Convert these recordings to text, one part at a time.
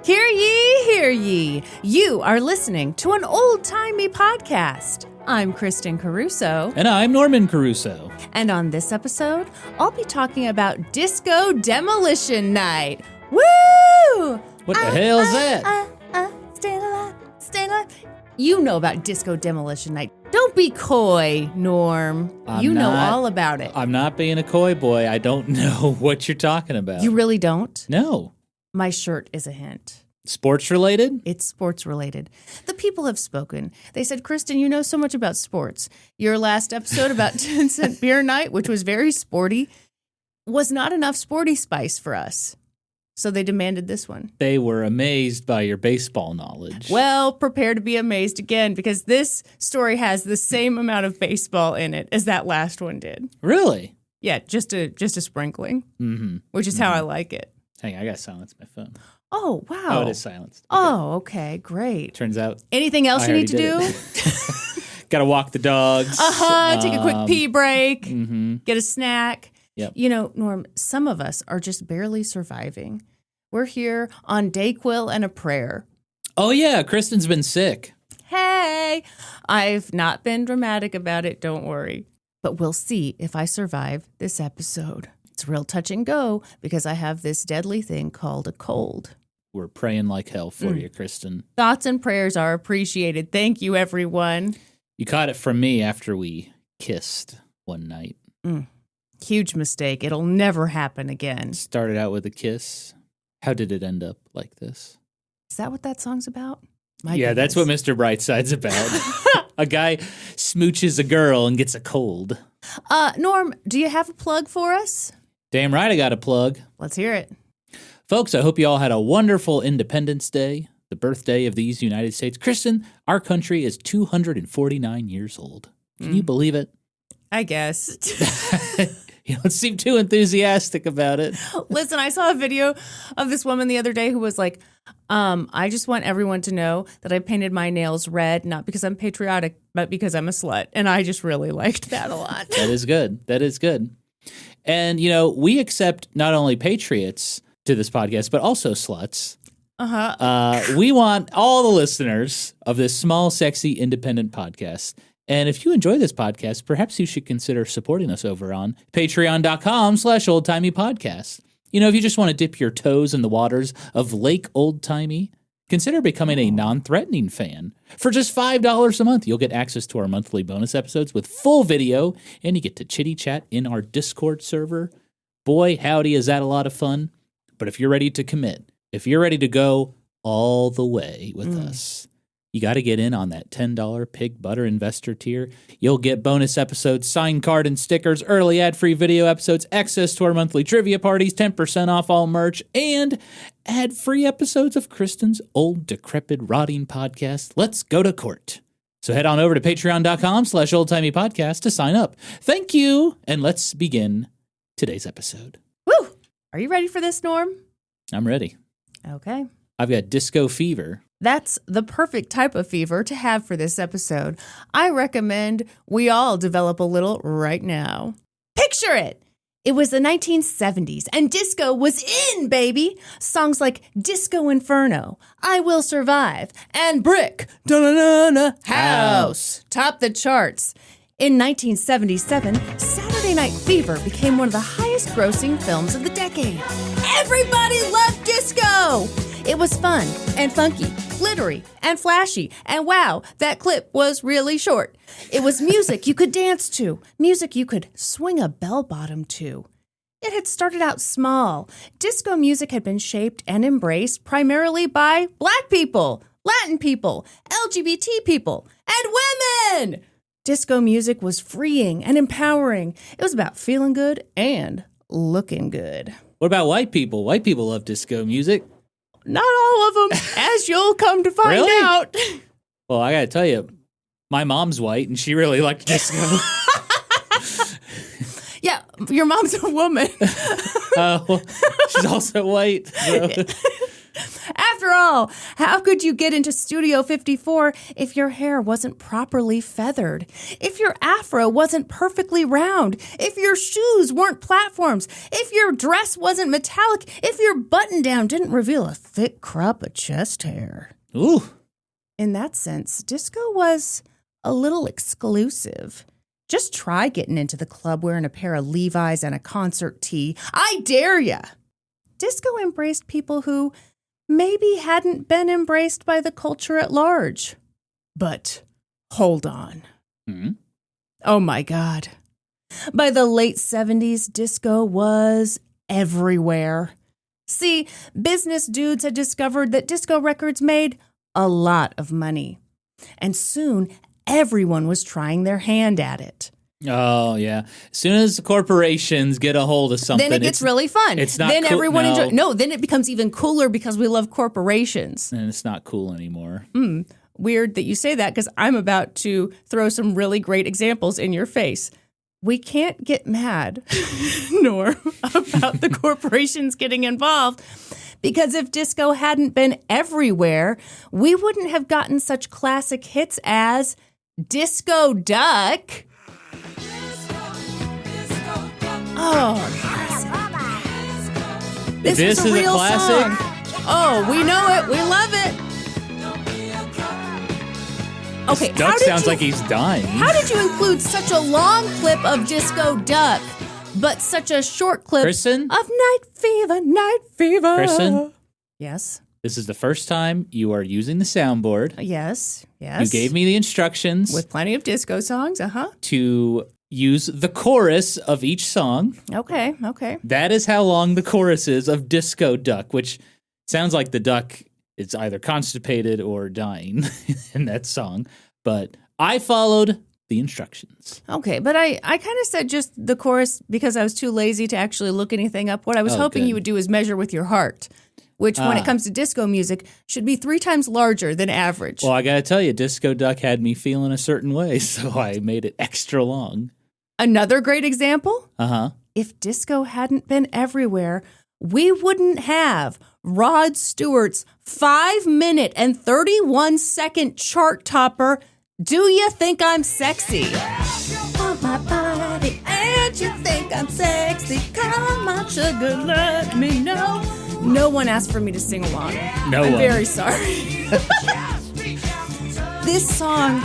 Hear ye, hear ye. You are listening to an old-timey podcast. I'm Kristin Caruso. And I'm Norman Caruso. And on this episode, I'll be talking about Disco Demolition Night. Woo! What the hell is that? Stay alive, stay alive. You know about Disco Demolition Night. Don't be coy, Norm. You know all about it. I'm not being a coy boy. I don't know what you're talking about. You really don't? No. My shirt is a hint. Sports related? It's sports related. The people have spoken. They said, Kristin, you know so much about sports. Your last episode about 10-cent beer night, which was very sporty, was not enough sporty spice for us. So they demanded this one. They were amazed by your baseball knowledge. Well, prepare to be amazed again, because this story has the same amount of baseball in it as that last one did. Really? Yeah, just a sprinkling, which is how I like it. Hang on, I gotta silence my phone. Oh, wow. Oh, it is silenced. Okay. Oh, okay, great. Turns out. Anything else you need to do? Gotta walk the dogs. Take a quick pee break. Get a snack. Yep. You know, Norm, some of us are just barely surviving. We're here on Dayquil and a prayer. Oh, yeah, Kristin's been sick. Hey, I've not been dramatic about it, don't worry. But we'll see if I survive this episode. It's real touch and go because I have this deadly thing called a cold. We're praying like hell for you, Kristin. Thoughts and prayers are appreciated. Thank you, everyone. You caught it from me after we kissed one night. Huge mistake. It'll never happen again. Started out with a kiss. How did it end up like this? Is that what that song's about? Yeah, that's what Mr. Brightside's about. A guy smooches a girl and gets a cold. Norm, do you have a plug for us? Damn right I got a plug. Let's hear it. Folks, I hope you all had a wonderful Independence Day, the birthday of these United States. Kristin, our country is 249 years old. Can you believe it? I guess. You don't seem too enthusiastic about it. Listen, I saw a video of this woman the other day who was like, I just want everyone to know that I painted my nails red, not because I'm patriotic, but because I'm a slut. And I just really liked that a lot. That is good. That is good. And, you know, we accept not only patriots to this podcast, but also sluts. We want all the listeners of this small, sexy, independent podcast. And if you enjoy this podcast, perhaps you should consider supporting us over on patreon.com/oldtimeypodcast. You know, if you just want to dip your toes in the waters of Lake Old Timey, consider becoming a non-threatening fan. For just $5 a month, you'll get access to our monthly bonus episodes with full video, and you get to chitty-chat in our Discord server. Boy, howdy, is that a lot of fun. But if you're ready to commit, if you're ready to go all the way with us, you got to get in on that $10 Pig Butter Investor tier. You'll get bonus episodes, signed card and stickers, early ad-free video episodes, access to our monthly trivia parties, 10% off all merch, and ad-free episodes of Kristin's old, decrepit, rotting podcast, Let's Go to Court. So head on over to patreon.com/oldtimeypodcast to sign up. Thank you, and let's begin today's episode. Woo! Are you ready for this, Norm? I'm ready. Okay. I've got disco fever. That's the perfect type of fever to have for this episode. I recommend we all develop a little right now. Picture it! It was the 1970s, and disco was in, baby! Songs like Disco Inferno, I Will Survive, and Brick, Da-na-na-na, House topped the charts. In 1977, Saturday Night Fever became one of the highest-grossing films of the decade. Everybody loved disco! It was fun and funky, glittery and flashy, and wow, that clip was really short. It was music you could dance to, music you could swing a bell-bottom to. It had started out small. Disco music had been shaped and embraced primarily by Black people, Latin people, LGBT people, and women! Disco music was freeing and empowering. It was about feeling good and looking good. What about white people? White people love disco music. Not all of them, as you'll come to find out. Well, I gotta tell you, my mom's white, and she really liked disco. Yeah, your mom's a woman. Well, she's also white. So. After After all, how could you get into Studio 54 if your hair wasn't properly feathered? If your afro wasn't perfectly round? If your shoes weren't platforms? If your dress wasn't metallic? If your button-down didn't reveal a thick crop of chest hair? Ooh. In that sense, disco was a little exclusive. Just try getting into the club wearing a pair of Levi's and a concert tee. I dare ya! Disco embraced people who maybe hadn't been embraced by the culture at large. But hold on. Oh my God. By the late 70s, disco was everywhere. See, business dudes had discovered that disco records made a lot of money. And soon, everyone was trying their hand at it. Oh, yeah. As soon as the corporations get a hold of something, then it gets really fun. It's not then cool. Everyone enjoys. No, then it becomes even cooler because we love corporations. And it's not cool anymore. Weird that you say that because I'm about to throw some really great examples in your face. We can't get mad, Norm, about the corporations getting involved. Because if disco hadn't been everywhere, we wouldn't have gotten such classic hits as Disco Duck. Oh, classic. This is a real classic song. Oh, we know it. We love it. Okay, this duck sounds like he's dying. How did you include such a long clip of Disco Duck, but such a short clip Kristin? of Night Fever, Night Fever? Kristin? Yes? This is the first time you are using the soundboard. Yes. You gave me the instructions. With plenty of disco songs, to use the chorus of each song. Okay. That is how long the chorus is of Disco Duck, which sounds like the duck is either constipated or dying in that song. But I followed the instructions. Okay, but I kind of said just the chorus because I was too lazy to actually look anything up. What I was hoping you would do is measure with your heart, which when it comes to disco music should be 3 times larger than average. Well, I got to tell you, Disco Duck had me feeling a certain way, so I made it extra long. Another great example? Uh-huh. If disco hadn't been everywhere, we wouldn't have Rod Stewart's 5-minute and 31-second chart topper, Do You Think I'm Sexy? On my body, and you think I'm sexy. Come on, sugar, let me know. No one asked for me to sing along. I'm very sorry. This song,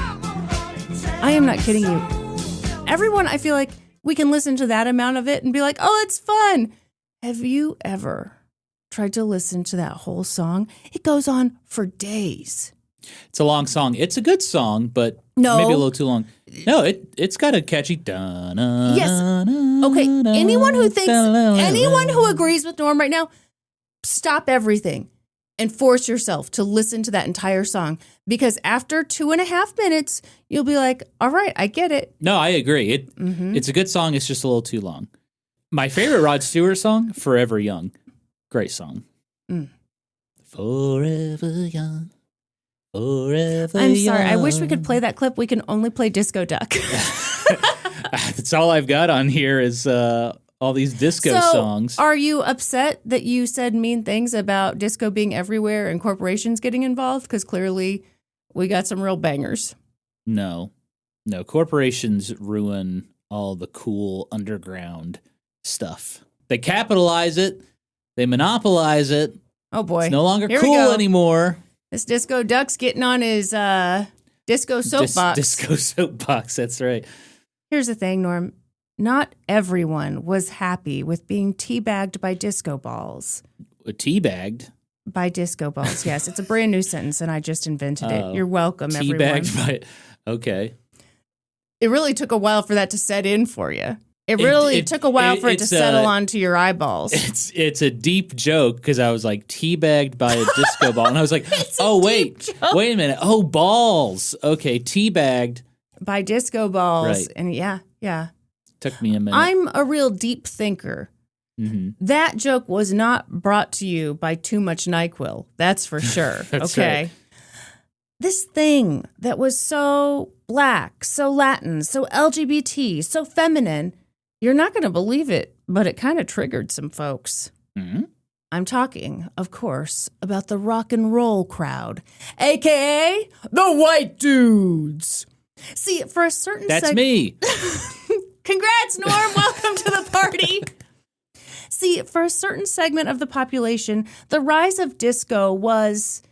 I am not kidding you. Everyone, I feel like we can listen to that amount of it and be like, oh, it's fun. Have you ever tried to listen to that whole song? It goes on for days. It's a long song. It's a good song, but maybe a little too long. No, it's got a catchy da-na. Yes. Okay. Anyone who agrees with Norm right now, stop everything and force yourself to listen to that entire song. Because after 2.5 minutes, you'll be like, all right, I get it. No, I agree. It's a good song. It's just a little too long. My favorite Rod Stewart song, Forever Young. Great song. Forever Young. Forever I'm sorry. young. I wish we could play that clip. We can only play Disco Duck. That's all I've got on here is all these disco songs. Are you upset that you said mean things about disco being everywhere and corporations getting involved? Because clearly we got some real bangers. No. Corporations ruin all the cool underground stuff. They capitalize it. They monopolize it. Oh, boy. It's no longer cool anymore. This Disco Duck's getting on his disco soapbox. Disco soapbox, that's right. Here's the thing, Norm. Not everyone was happy with being teabagged by disco balls. Teabagged? By disco balls, yes. It's a brand new sentence, and I just invented it. You're welcome, everyone. Teabagged by... Okay. It really took a while for that to set in for you. It really took a while for it to settle onto your eyeballs. It's a deep joke because I was like teabagged by a disco ball. And I was like, wait a minute. Oh, balls. Okay, teabagged. By disco balls. Right. And yeah. Took me a minute. I'm a real deep thinker. Mm-hmm. That joke was not brought to you by too much NyQuil. That's for sure. That's okay. Right. This thing that was so black, so Latin, so LGBT, so feminine, you're not going to believe it, but it kind of triggered some folks. Mm-hmm. I'm talking, of course, about the rock and roll crowd, a.k.a. the white dudes. See, for a certain That's me. Congrats, Norm. Welcome to the party. See, for a certain segment of the population, the rise of disco was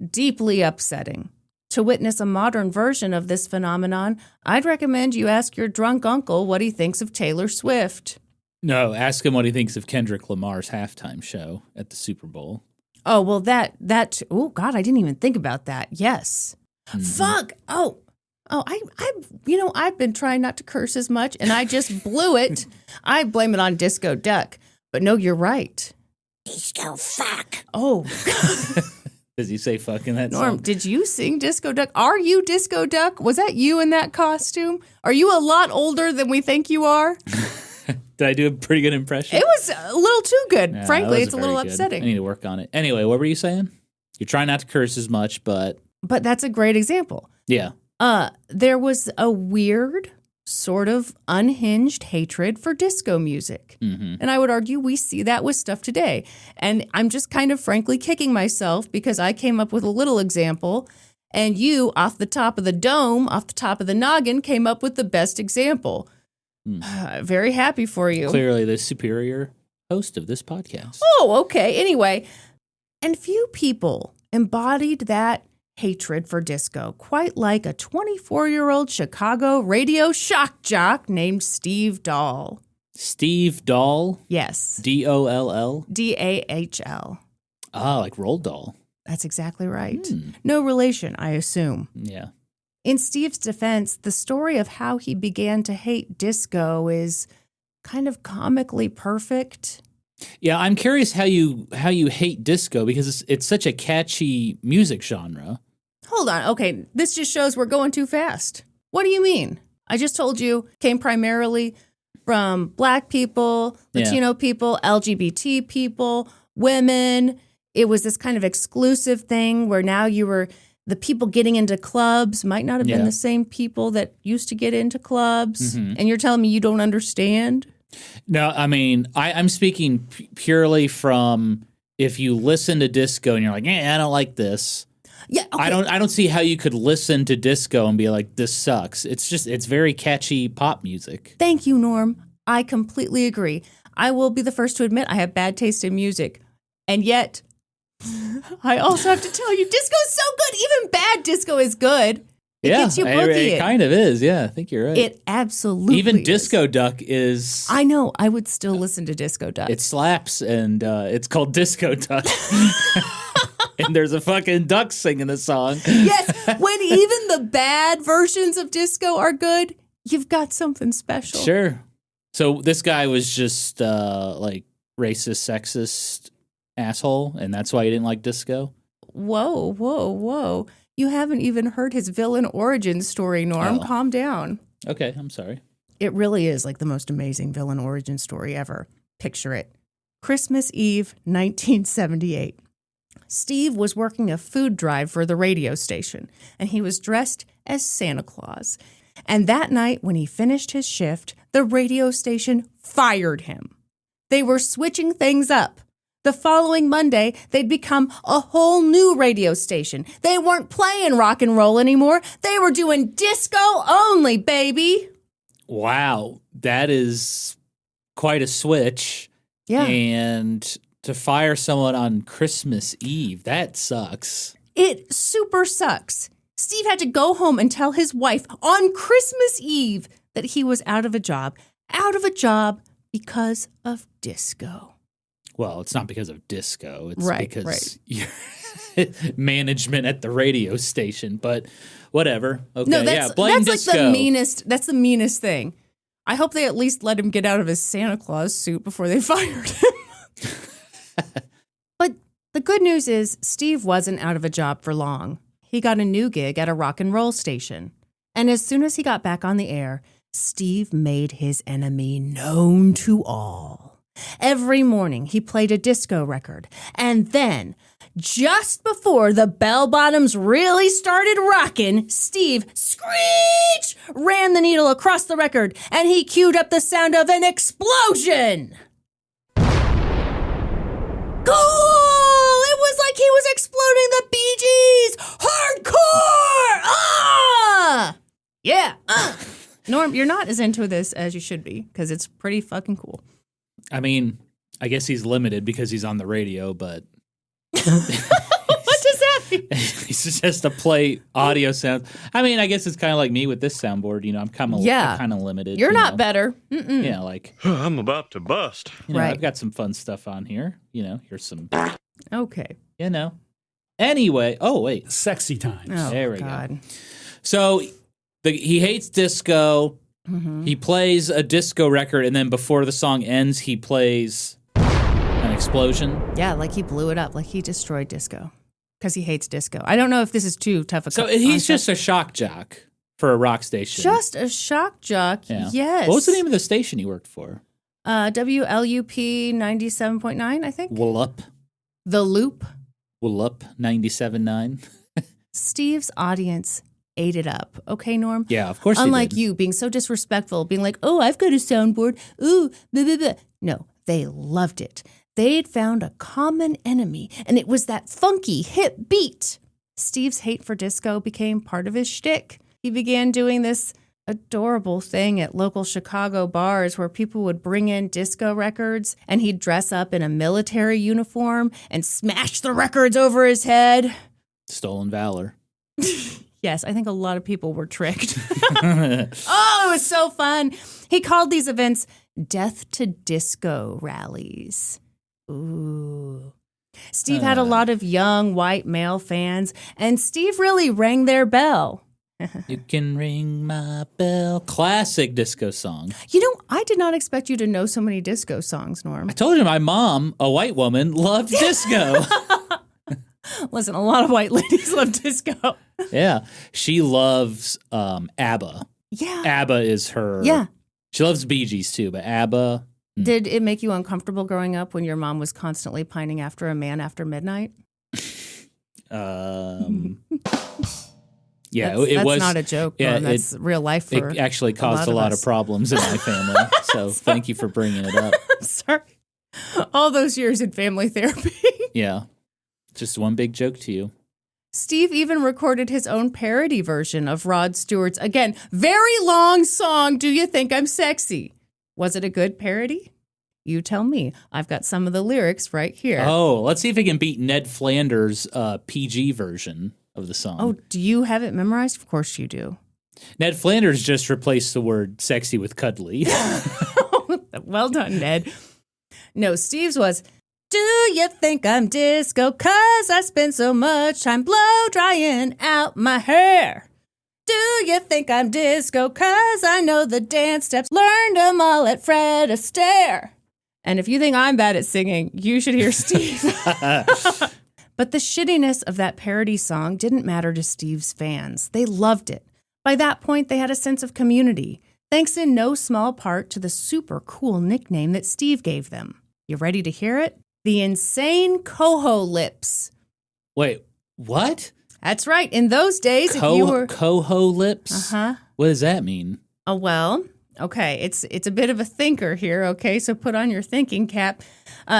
deeply upsetting. To witness a modern version of this phenomenon, I'd recommend you ask your drunk uncle what he thinks of Taylor Swift. No, ask him what he thinks of Kendrick Lamar's halftime show at the Super Bowl. Oh, well, oh, God, I didn't even think about that. Yes. Mm-hmm. Fuck. I've been trying not to curse as much, and I just blew it. I blame it on Disco Duck. But no, you're right. Disco fuck. Oh. Does he say fuck in that Norm, song? did you sing Disco Duck? Are you Disco Duck? Was that you in that costume? Are you a lot older than we think you are? Did I do a pretty good impression? It was a little too good. Yeah, Frankly, it's a little good. upsetting. I need to work on it. Anyway, what were you saying? You're trying not to curse as much, but... But that's a great example. Yeah. There was a weird, sort of unhinged hatred for disco music. Mm-hmm. And I would argue we see that with stuff today. And I'm just kind of frankly kicking myself because I came up with a little example, and you, off the top of the dome, off the top of the noggin, came up with the best example. Very happy for you. Clearly the superior host of this podcast. Oh, okay. Anyway, and few people embodied that hatred for disco quite like a 24-year-old Chicago radio shock jock named Steve Dahl. Steve Dahl? Yes. D-O-L-L? D-A-H-L. Ah, like Roald Dahl. That's exactly right. No relation, I assume. Yeah. In Steve's defense, the story of how he began to hate disco is kind of comically perfect. Yeah, I'm curious how you hate disco because it's such a catchy music genre. Hold on. Okay, this just shows we're going too fast. What do you mean? I just told you came primarily from Black people, Latino people, LGBT people, women. It was this kind of exclusive thing where now the people getting into clubs might not have been the same people that used to get into clubs. Mm-hmm. And you're telling me you don't understand? No, I mean, I'm speaking purely from if you listen to disco and you're like, I don't like this. Yeah, okay. I don't see how you could listen to disco and be like, this sucks. It's very catchy pop music. Thank you, Norm. I completely agree. I will be the first to admit I have bad taste in music. And yet, I also have to tell you, disco is so good. Even bad disco is good. It gets you boogie. It kind of is. Yeah, I think you're right. It absolutely Even is. Disco Duck is... I know. I would still listen to Disco Duck. It slaps, and it's called Disco Duck. And there's a fucking duck singing the song. Yes, when even the bad versions of disco are good, you've got something special. Sure. So this guy was just like racist, sexist asshole, and that's why he didn't like disco? Whoa. You haven't even heard his villain origin story, Norm. Oh. Calm down. Okay, I'm sorry. It really is like the most amazing villain origin story ever. Picture it. Christmas Eve, 1978. Steve was working a food drive for the radio station, and he was dressed as Santa Claus. And that night, when he finished his shift, the radio station fired him. They were switching things up. The following Monday, they'd become a whole new radio station. They weren't playing rock and roll anymore. They were doing disco only, baby. Wow, that is quite a switch. Yeah. And to fire someone on Christmas Eve, that sucks. It super sucks. Steve had to go home and tell his wife on Christmas Eve that he was out of a job because of disco. Well, it's not because of disco. It's right, because management at the radio station. But whatever. Okay, no, that's, blame that's disco. That's the meanest thing. I hope they at least let him get out of his Santa Claus suit before they fired him. But the good news is Steve wasn't out of a job for long. He got a new gig at a rock and roll station. And as soon as he got back on the air, Steve made his enemy known to all. Every morning, he played a disco record. And then, just before the bell bottoms really started rocking, Steve, screech, ran the needle across the record, and he cued up the sound of an explosion. cool. It was like he was exploding the Bee Gees. Hardcore. Yeah. Norm, you're not as into this as you should be because it's pretty fucking cool. I mean, I guess he's limited because he's on the radio, but... What does that mean? He's just to play audio sounds. I mean, I guess it's kind of like me with this soundboard. You know, I'm kind of limited. You're not know. better. Yeah, like... I'm about to bust. You know, Right. I've got some fun stuff on here. You know, here's some... Okay. You know. Anyway. Oh, wait. Sexy times. Oh, There we God. go. So... he hates disco. Mm-hmm. He plays a disco record, and then before the song ends, he plays an explosion. Yeah, like he blew it up, like he destroyed disco because he hates disco. I don't know if this is too tough a So concept. he's just a shock jock for a rock station. Just a shock jock. Yeah. Yes. What was the name of the station he worked for? WLUP 97.9, I think. Wallop. The Loop. Wallop 97.9. Steve's audience ate it up. Okay, Norm? Yeah, of course he Unlike did. you being so disrespectful, being like, oh, I've got a soundboard. Ooh, blah, blah, blah. No, they loved it. They'd found a common enemy, and it was that funky, hip beat. Steve's hate for disco became part of his shtick. He began doing this adorable thing at local Chicago bars where people would bring in disco records, and he'd dress up in a military uniform and smash the records over his head. Stolen valor. Yes, I think a lot of people were tricked. Oh, it was so fun. He called these events Death to Disco rallies. Ooh. Steve had a lot of young white male fans, and Steve really rang their bell. You can ring my bell. Classic disco song. You know, I did not expect you to know so many disco songs, Norm. I told you my mom, a white woman, loved disco. Listen, a lot of white ladies love disco. Yeah. She loves ABBA. Yeah. ABBA is her. Yeah. She loves Bee Gees too, but ABBA. Did it make you uncomfortable growing up when your mom was constantly pining after a man after midnight? Yeah, That's it was not a joke. Yeah, Norm. That's real life for it actually caused a lot of problems in my family. So thank you for bringing it up. I'm sorry. All those years in family therapy. Yeah. Just one big joke to you. Steve even recorded his own parody version of Rod Stewart's, again, very long song, Do You Think I'm Sexy? Was it a good parody? You tell me. I've got some of the lyrics right here. Oh, let's see if he can beat Ned Flanders' PG version of the song. Oh, do you have it memorized? Of course you do. Ned Flanders just replaced the word sexy with cuddly. Well done, Ned. No, Steve's was, do you think I'm disco? 'Cause I spend so much time blow drying out my hair. Do you think I'm disco? 'Cause I know the dance steps, learned them all at Fred Astaire. And if you think I'm bad at singing, you should hear Steve. But the shittiness of that parody song didn't matter to Steve's fans. They loved it. By that point, they had a sense of community, thanks in no small part to the super cool nickname that Steve gave them. You ready to hear it? The Insane Coho Lips. Wait, what? That's right. In those days, if you were... Coho lips? Uh-huh. What does that mean? Oh, well, okay. It's a bit of a thinker here, okay? So put on your thinking cap.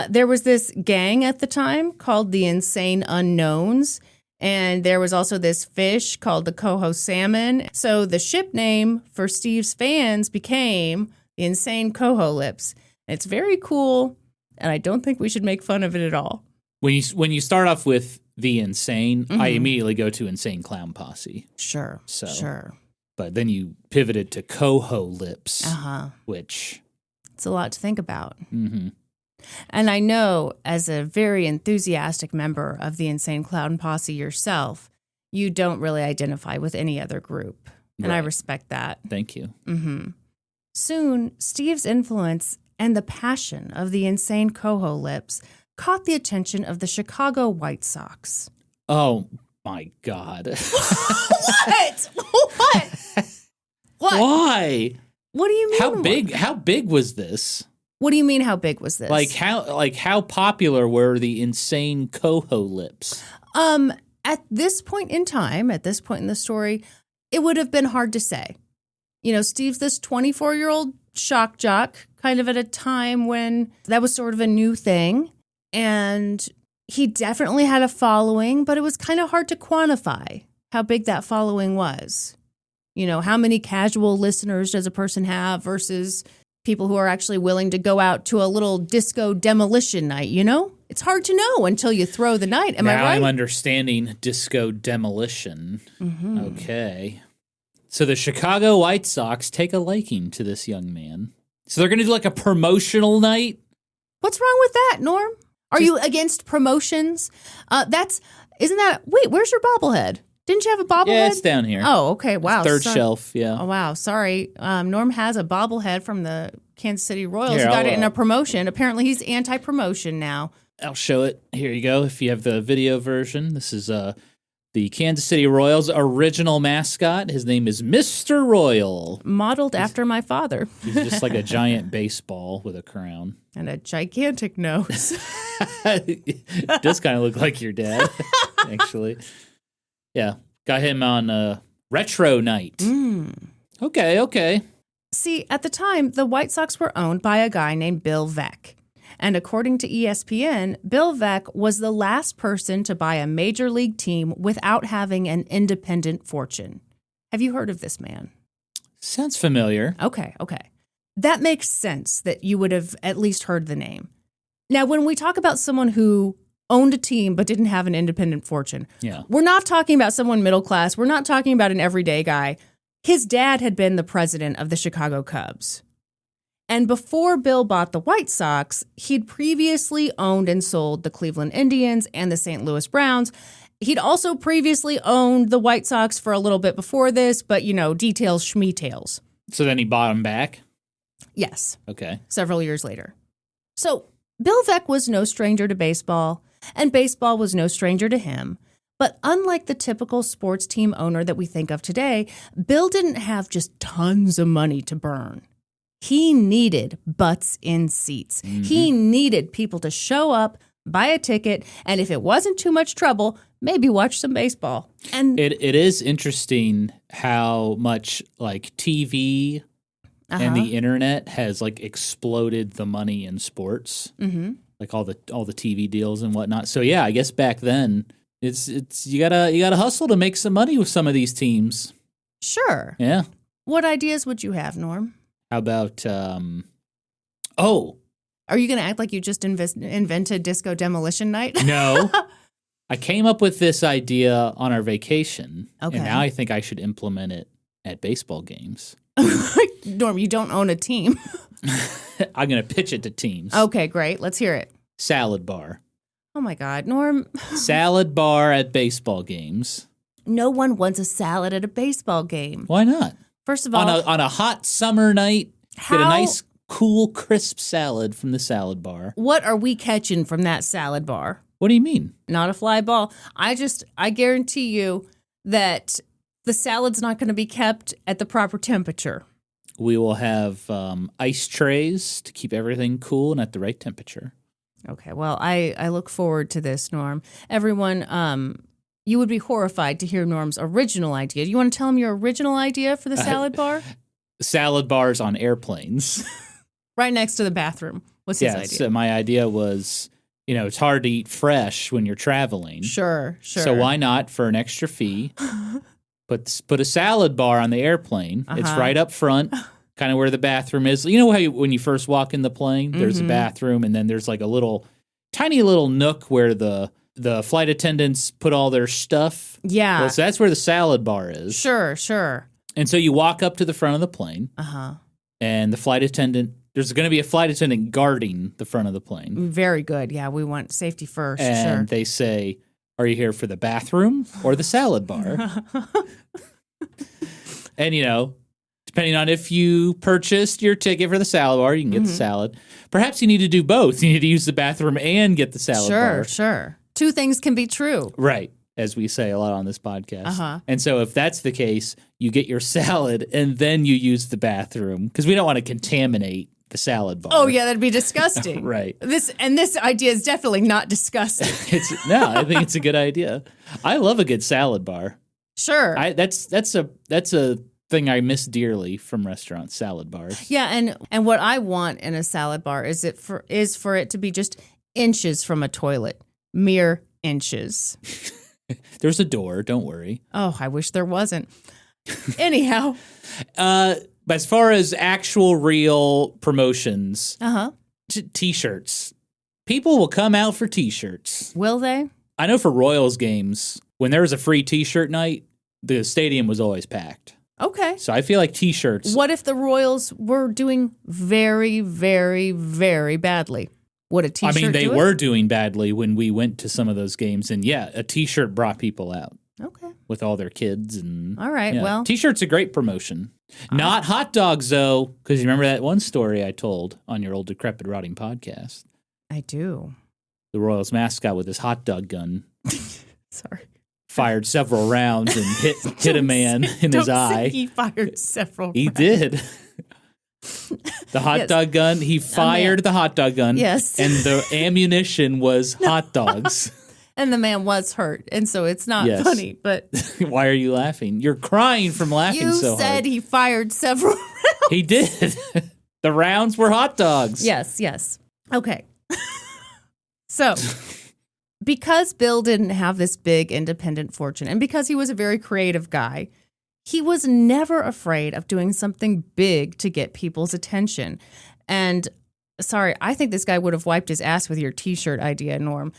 There was this gang at the time called the Insane Unknowns, and there was also this fish called the Coho Salmon. So the ship name for Steve's fans became the Insane Coho Lips. It's very cool, and I don't think we should make fun of it at all. When you start off with the Insane, I immediately go to Insane Clown Posse. Sure, So. sure. But then you pivoted to Coho Lips, Uh-huh. which... It's a lot to think about. Mm-hmm. And I know, as a very enthusiastic member of the Insane Clown Posse yourself, you don't really identify with any other group. And I Right. respect that. Thank you. Mm-hmm. Soon, Steve's influence and the passion of the Insane Coho Lips caught the attention of the Chicago White Sox. Oh, my God. What? What? What? Why? What do you mean? How big was this? What do you mean, how big was this? How popular were the Insane Coho Lips? At this point in time, at this point in the story, it would have been hard to say. You know, Steve's this 24-year-old shock jock, kind of at a time when that was sort of a new thing. And he definitely had a following, but it was kind of hard to quantify how big that following was. You know, how many casual listeners does a person have versus people who are actually willing to go out to a little disco demolition night, you know? It's hard to know until you throw the night. Am I right? Now I'm understanding disco demolition. Mm-hmm. Okay. So the Chicago White Sox take a liking to this young man. So they're going to do like a promotional night? What's wrong with that, Norm? Are you against promotions? Wait, where's your bobblehead? Didn't you have a bobblehead? Yeah, it's down here. Oh, okay. Wow. Third shelf, yeah. Oh, wow. Sorry. Norm has a bobblehead from the Kansas City Royals. Here, He got it in a promotion. Apparently, he's anti-promotion now. I'll show it. Here you go. If you have the video version, this is the Kansas City Royals' original mascot. His name is Mr. Royal. Modeled after my father. He's just like a giant baseball with a crown. And a gigantic nose. It does kind of look like your dad, actually. Yeah. Got him on retro night. Okay. See, at the time, the White Sox were owned by a guy named Bill Veeck. And according to ESPN, Bill Veeck was the last person to buy a major league team without having an independent fortune. Have you heard of this man? Sounds familiar. Okay. That makes sense that you would have at least heard the name. Now, when we talk about someone who owned a team but didn't have an independent fortune, we're not talking about someone middle class. We're not talking about an everyday guy. His dad had been the president of the Chicago Cubs. And before Bill bought the White Sox, he'd previously owned and sold the Cleveland Indians and the St. Louis Browns. He'd also previously owned the White Sox for a little bit before this, but, details, schmeetails. So then he bought them back? Yes. Okay. Several years later. So Bill Veeck was no stranger to baseball, and baseball was no stranger to him. But unlike the typical sports team owner that we think of today, Bill didn't have just tons of money to burn. He needed butts in seats. Mm-hmm. He needed people to show up, buy a ticket, and if it wasn't too much trouble, maybe watch some baseball. And it is interesting how much like TV and the internet has like exploded the money in sports, like all the TV deals and whatnot. So yeah, I guess back then it's you gotta hustle to make some money with some of these teams. Sure. Yeah. What ideas would you have, Norm? How about, Are you going to act like you just invented Disco Demolition Night? No. I came up with this idea on our vacation, and now I think I should implement it at baseball games. Norm, you don't own a team. I'm going to pitch it to teams. Okay, great. Let's hear it. Salad bar. Oh, my God. Norm. Salad bar at baseball games. No one wants a salad at a baseball game. Why not? First of all, on a hot summer night, get a nice, cool, crisp salad from the salad bar. What are we catching from that salad bar? What do you mean? Not a fly ball. I guarantee you that the salad's not going to be kept at the proper temperature. We will have ice trays to keep everything cool and at the right temperature. Okay, well, I look forward to this, Norm. Everyone, you would be horrified to hear Norm's original idea. Do you want to tell him your original idea for the salad bar? Salad bars on airplanes. Right next to the bathroom. What's his idea? So my idea was, it's hard to eat fresh when you're traveling. Sure. So why not, for an extra fee, put a salad bar on the airplane. It's right up front, kind of where the bathroom is. You know how when you first walk in the plane, there's a bathroom, and then there's like a tiny little nook where the flight attendants put all their stuff. Yeah. Well, so that's where the salad bar is. Sure. And so you walk up to the front of the plane. And there's going to be a flight attendant guarding the front of the plane. Very good. Yeah, we want safety first. And they say, are you here for the bathroom or the salad bar? And, depending on if you purchased your ticket for the salad bar, you can get the salad. Perhaps you need to do both. You need to use the bathroom and get the salad bar. Sure. Two things can be true. Right, as we say a lot on this podcast. And so if that's the case, you get your salad and then you use the bathroom because we don't want to contaminate the salad bar. Oh, yeah, that'd be disgusting. Right. This idea is definitely not disgusting. I think it's a good idea. I love a good salad bar. Sure. That's a thing I miss dearly from restaurants, salad bars. Yeah, and what I want in a salad bar is for it to be just inches from a toilet. Mere inches. There's a door. Don't worry. Oh, I wish there wasn't. Anyhow. But as far as actual real promotions, T-shirts. People will come out for T-shirts. Will they? I know for Royals games, when there was a free T-shirt night, the stadium was always packed. Okay. So I feel like T-shirts. What if the Royals were doing very, very, very badly? Would a T-shirt I mean, they do were it? doing badly when we went to some of those games. And yeah, a T-shirt brought people out. Okay. With all their kids. And all right, yeah. well. T-shirt's a great promotion. Not hot dogs, though, because you remember that one story I told on your old Decrepit Rotting podcast? I do. The Royals mascot with his hot dog gun. Sorry. Fired several rounds and hit a man in his eye. He fired several He rounds. did. The hot dog gun, he fired the hot dog gun. Yes. And the ammunition was hot dogs. And the man was hurt, and so it's not Yes. funny, but... Why are you laughing? You're crying from laughing You so hard. said he fired several rounds. He did. The rounds were hot dogs. Yes. Okay. So, because Bill didn't have this big independent fortune, and because he was a very creative guy, he was never afraid of doing something big to get people's attention. And, sorry, I think this guy would have wiped his ass with your T-shirt idea, Norm.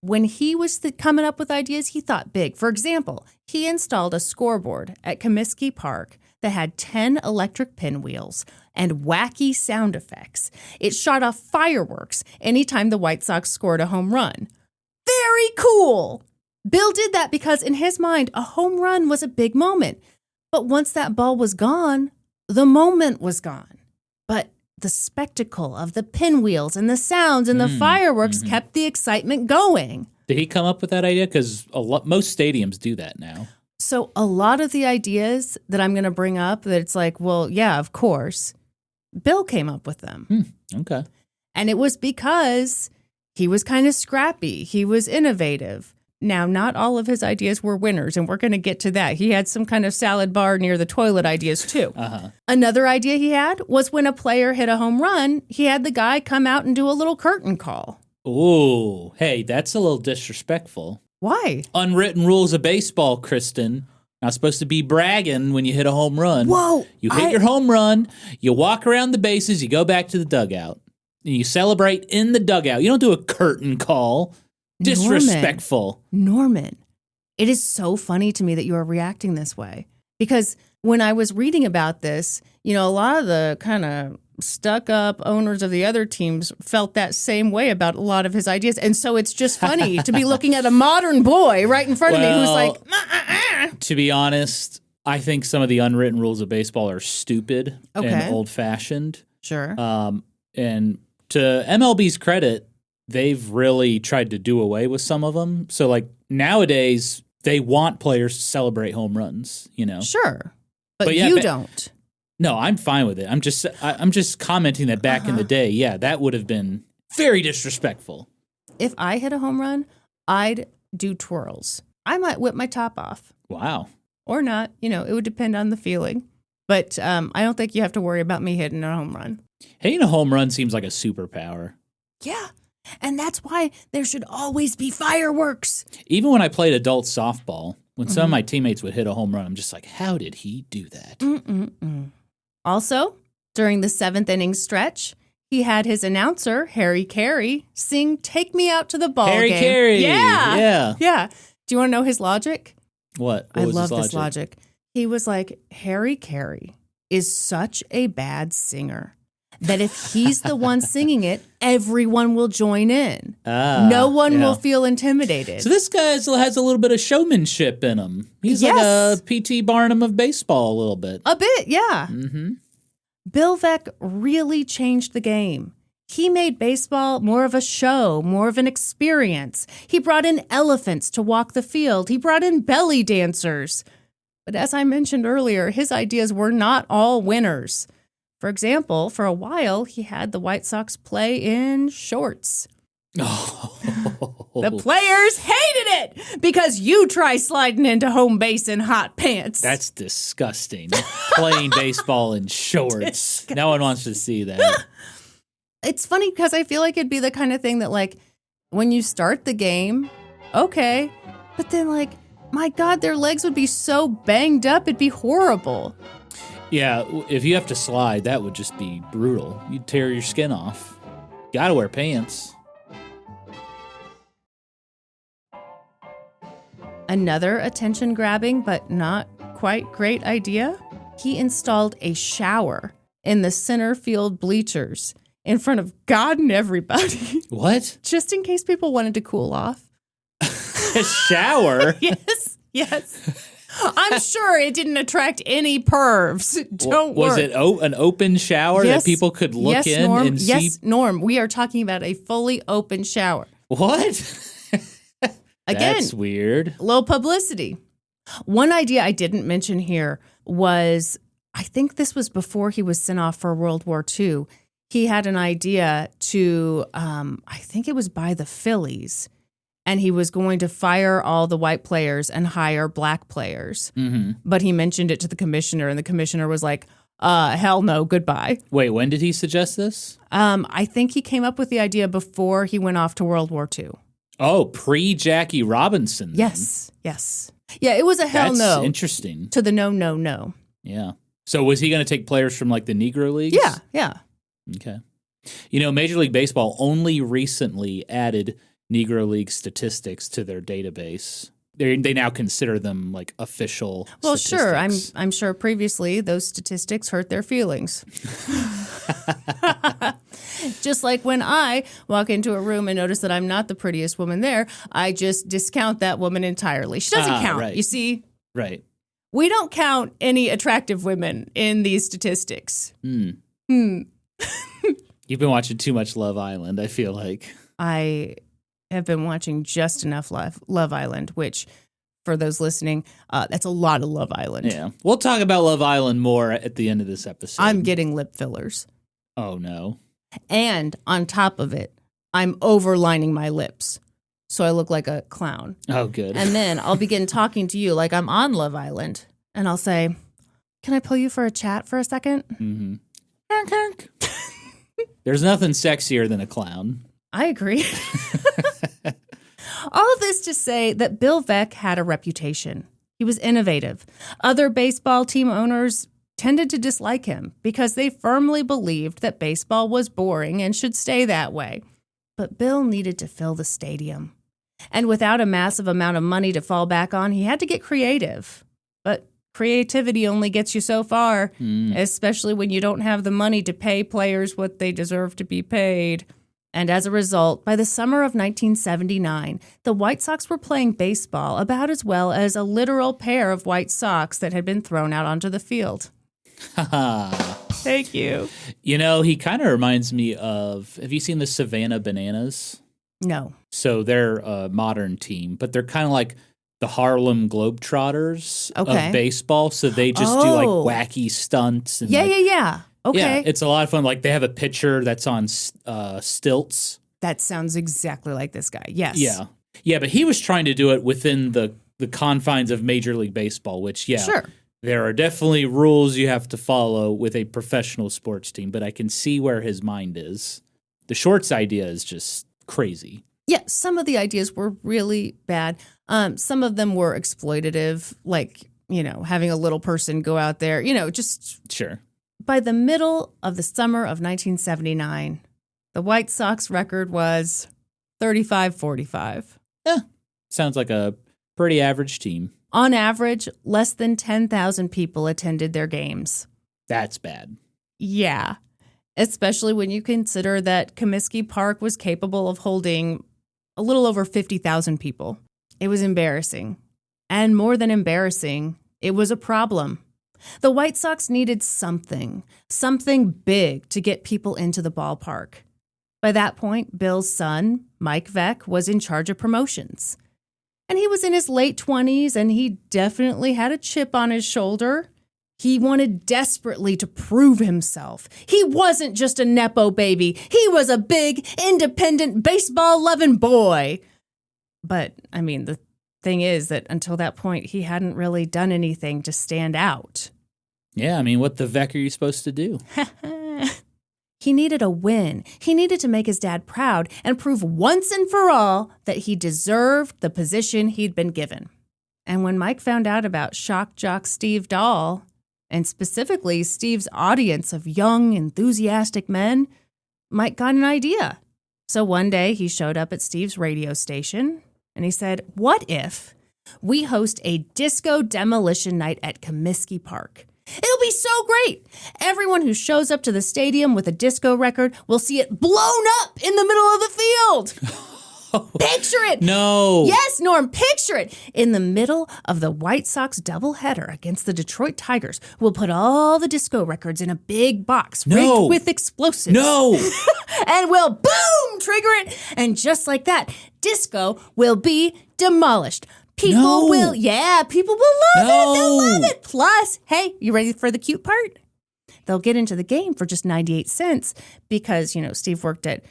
When he was coming up with ideas, he thought big. For example, he installed a scoreboard at Comiskey Park that had 10 electric pinwheels and wacky sound effects. It shot off fireworks anytime the White Sox scored a home run. Very cool! Bill did that because in his mind, a home run was a big moment. But once that ball was gone, the moment was gone. But the spectacle of the pinwheels and the sounds and the fireworks kept the excitement going. Did he come up with that idea? Because most stadiums do that now. So a lot of the ideas that I'm going to bring up, that it's like, well, yeah, of course, Bill came up with them. Okay. And it was because he was kind of scrappy. He was innovative. Now, not all of his ideas were winners, and we're going to get to that. He had some kind of salad bar near the toilet ideas, too. Another idea he had was when a player hit a home run, he had the guy come out and do a little curtain call. Ooh, hey, that's a little disrespectful. Why? Unwritten rules of baseball, Kristin. Not supposed to be bragging when you hit a home run. Whoa! You hit your home run, you walk around the bases, you go back to the dugout, and you celebrate in the dugout. You don't do a curtain call. Disrespectful. Norman, it is so funny to me that you are reacting this way. Because when I was reading about this, you know, a lot of the kind of stuck-up owners of the other teams felt that same way about a lot of his ideas. And so it's just funny to be looking at a modern boy right in front of me who's like, To be honest, I think some of the unwritten rules of baseball are stupid and old-fashioned. Sure. And to MLB's credit, they've really tried to do away with some of them. So, like, nowadays, they want players to celebrate home runs, you know? Sure. But yeah, you don't. No, I'm fine with it. I'm just commenting that back in the day, yeah, that would have been very disrespectful. If I hit a home run, I'd do twirls. I might whip my top off. Wow. Or not. You know, it would depend on the feeling. But I don't think you have to worry about me hitting a home run. Hitting a home run seems like a superpower. Yeah. And that's why there should always be fireworks. Even when I played adult softball, when some of my teammates would hit a home run, I'm just like, how did he do that? Also, during the 7th inning stretch, he had his announcer, Harry Carey, sing Take Me Out to the Ball Harry Game. Carey. Yeah. Do you want to know his logic? What I was love his this logic. He was like, Harry Carey is such a bad singer that if he's the one singing it, everyone will join in. No one will feel intimidated. So this guy has a little bit of showmanship in him. He's like a P.T. Barnum of baseball a little bit. A bit, yeah. Bill Veeck really changed the game. He made baseball more of a show, more of an experience. He brought in elephants to walk the field. He brought in belly dancers. But as I mentioned earlier, his ideas were not all winners. For example, for a while, he had the White Sox play in shorts. The players hated it because you try sliding into home base in hot pants. That's disgusting. Playing baseball in shorts. No one wants to see that. It's funny because I feel like it'd be the kind of thing that, like, when you start the game, okay, but then, like, my God, their legs would be so banged up, it'd be horrible. Yeah, if you have to slide, that would just be brutal. You'd tear your skin off. Gotta wear pants. Another attention-grabbing but not quite great idea? He installed a shower in the center field bleachers in front of God and everybody. What? Just in case people wanted to cool off. A shower? Yes. I'm sure it didn't attract any pervs. Don't worry. Was it an open shower that people could look in Norm. and see? Yes, Norm. We are talking about a fully open shower. What? Again, that's weird. Low publicity. One idea I didn't mention here was, I think this was before he was sent off for World War II. He had an idea to, I think it was buy the Phillies, and he was going to fire all the white players and hire black players. Mm-hmm. But he mentioned it to the commissioner, and the commissioner was like, hell no, goodbye. Wait, when did he suggest this? I think he came up with the idea before he went off to World War II. Oh, pre-Jackie Robinson. Then. Yes. Yeah, it was a hell That's no. Interesting. To the no. Yeah. So was he going to take players from like the Negro Leagues? Yeah. Okay. You know, Major League Baseball only recently added Negro League statistics to their database. They now consider them like official Well, statistics. sure. I'm sure previously those statistics hurt their feelings. Just like when I walk into a room and notice that I'm not the prettiest woman there, I just discount that woman entirely. She doesn't count, right. You see? Right. We don't count any attractive women in these statistics. You've been watching too much Love Island, I feel like. I have been watching just enough Love Island, which, for those listening, that's a lot of Love Island. Yeah. We'll talk about Love Island more at the end of this episode. I'm getting lip fillers. Oh, no. And on top of it, I'm overlining my lips, so I look like a clown. Oh, good. And then I'll begin talking to you like I'm on Love Island, and I'll say, "Can I pull you for a chat for a second?" Mm-hmm. There's nothing sexier than a clown. I agree. All of this to say that Bill Veeck had a reputation. He was innovative. Other baseball team owners tended to dislike him because they firmly believed that baseball was boring and should stay that way. But Bill needed to fill the stadium. And without a massive amount of money to fall back on, he had to get creative. But creativity only gets you so far, especially when you don't have the money to pay players what they deserve to be paid. And as a result, by the summer of 1979, the White Sox were playing baseball about as well as a literal pair of white socks that had been thrown out onto the field. Thank you. You know, he kind of reminds me of, have you seen the Savannah Bananas? No. So they're a modern team, but they're kind of like the Harlem Globetrotters of baseball. So they just do like wacky stunts. And Yeah. Okay. Yeah, it's a lot of fun. Like they have a pitcher that's on stilts. That sounds exactly like this guy. Yes. Yeah, but he was trying to do it within the confines of Major League Baseball, which, Sure. There are definitely rules you have to follow with a professional sports team, but I can see where his mind is. The shorts idea is just crazy. Yeah, some of the ideas were really bad. Some of them were exploitative, like, having a little person go out there, just... Sure. By the middle of the summer of 1979, the White Sox record was 35-45. Yeah, sounds like a pretty average team. On average, less than 10,000 people attended their games. That's bad. Yeah, especially when you consider that Comiskey Park was capable of holding a little over 50,000 people. It was embarrassing. And more than embarrassing, it was a problem. The White Sox needed something big to get people into the ballpark. By that point, Bill's son, Mike Veeck, was in charge of promotions. And he was in his late 20s, and he definitely had a chip on his shoulder. He wanted desperately to prove himself. He wasn't just a Nepo baby. He was a big, independent, baseball-loving boy. But, the thing is that until that point, he hadn't really done anything to stand out. Yeah, what the Veeck are you supposed to do? He needed a win. He needed to make his dad proud and prove once and for all that he deserved the position he'd been given. And when Mike found out about shock jock Steve Dahl, and specifically Steve's audience of young, enthusiastic men, Mike got an idea. So one day he showed up at Steve's radio station and he said, "What if we host a disco demolition night at Comiskey Park? It'll be so great. Everyone who shows up to the stadium with a disco record will see it blown up in the middle of the field." Picture it. No. Yes, Norm, picture it. In the middle of the White Sox doubleheader against the Detroit Tigers, we'll put all the disco records in a big box rigged with explosives. No. And we'll boom, trigger it. And just like that, disco will be demolished. People will love it. They'll love it. Plus, hey, you ready for the cute part? They'll get into the game for just 98 cents because, Steve worked at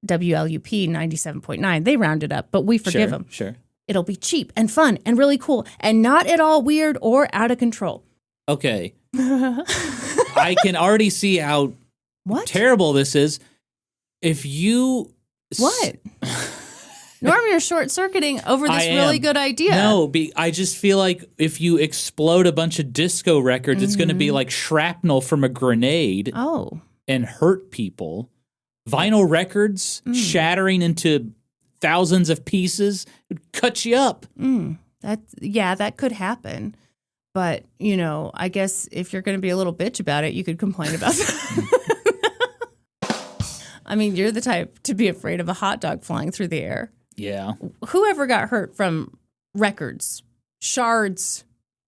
WLUP 97.9. They rounded up, but we forgive them. Sure. It'll be cheap and fun and really cool and not at all weird or out of control. Okay. I can already see how terrible this is. If you... What? Norm, you're short-circuiting over this really good idea. No, I just feel like if you explode a bunch of disco records, it's going to be like shrapnel from a grenade and hurt people. Vinyl records shattering into thousands of pieces would cut you up. That could happen. But, I guess if you're going to be a little bitch about it, you could complain about that. I mean, you're the type to be afraid of a hot dog flying through the air. Yeah. Whoever got hurt from records, shards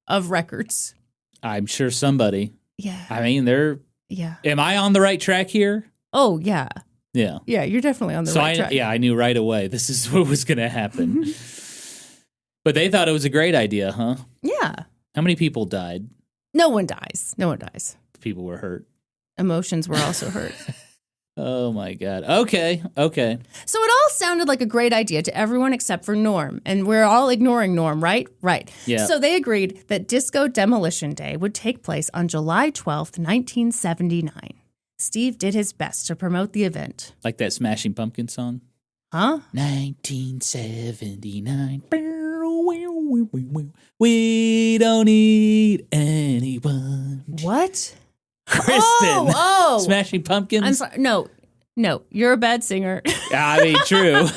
of records? I'm sure somebody. Yeah. I mean, Am I on the right track here? Oh, yeah. Yeah. Yeah, you're definitely on the right track. Yeah, I knew right away this is what was going to happen. But they thought it was a great idea, huh? Yeah. How many people died? No one dies. No one dies. People were hurt. Emotions were also hurt. Oh, my God. Okay. So it all sounded like a great idea to everyone except for Norm. And we're all ignoring Norm, right? Right. Yeah. So they agreed that Disco Demolition Day would take place on July 12th, 1979. Steve did his best to promote the event. Like that Smashing Pumpkins song? Huh? 1979. We don't need anyone. What? Kristin. Oh. Smashing Pumpkins? I'm sorry. No, you're a bad singer. I mean, true.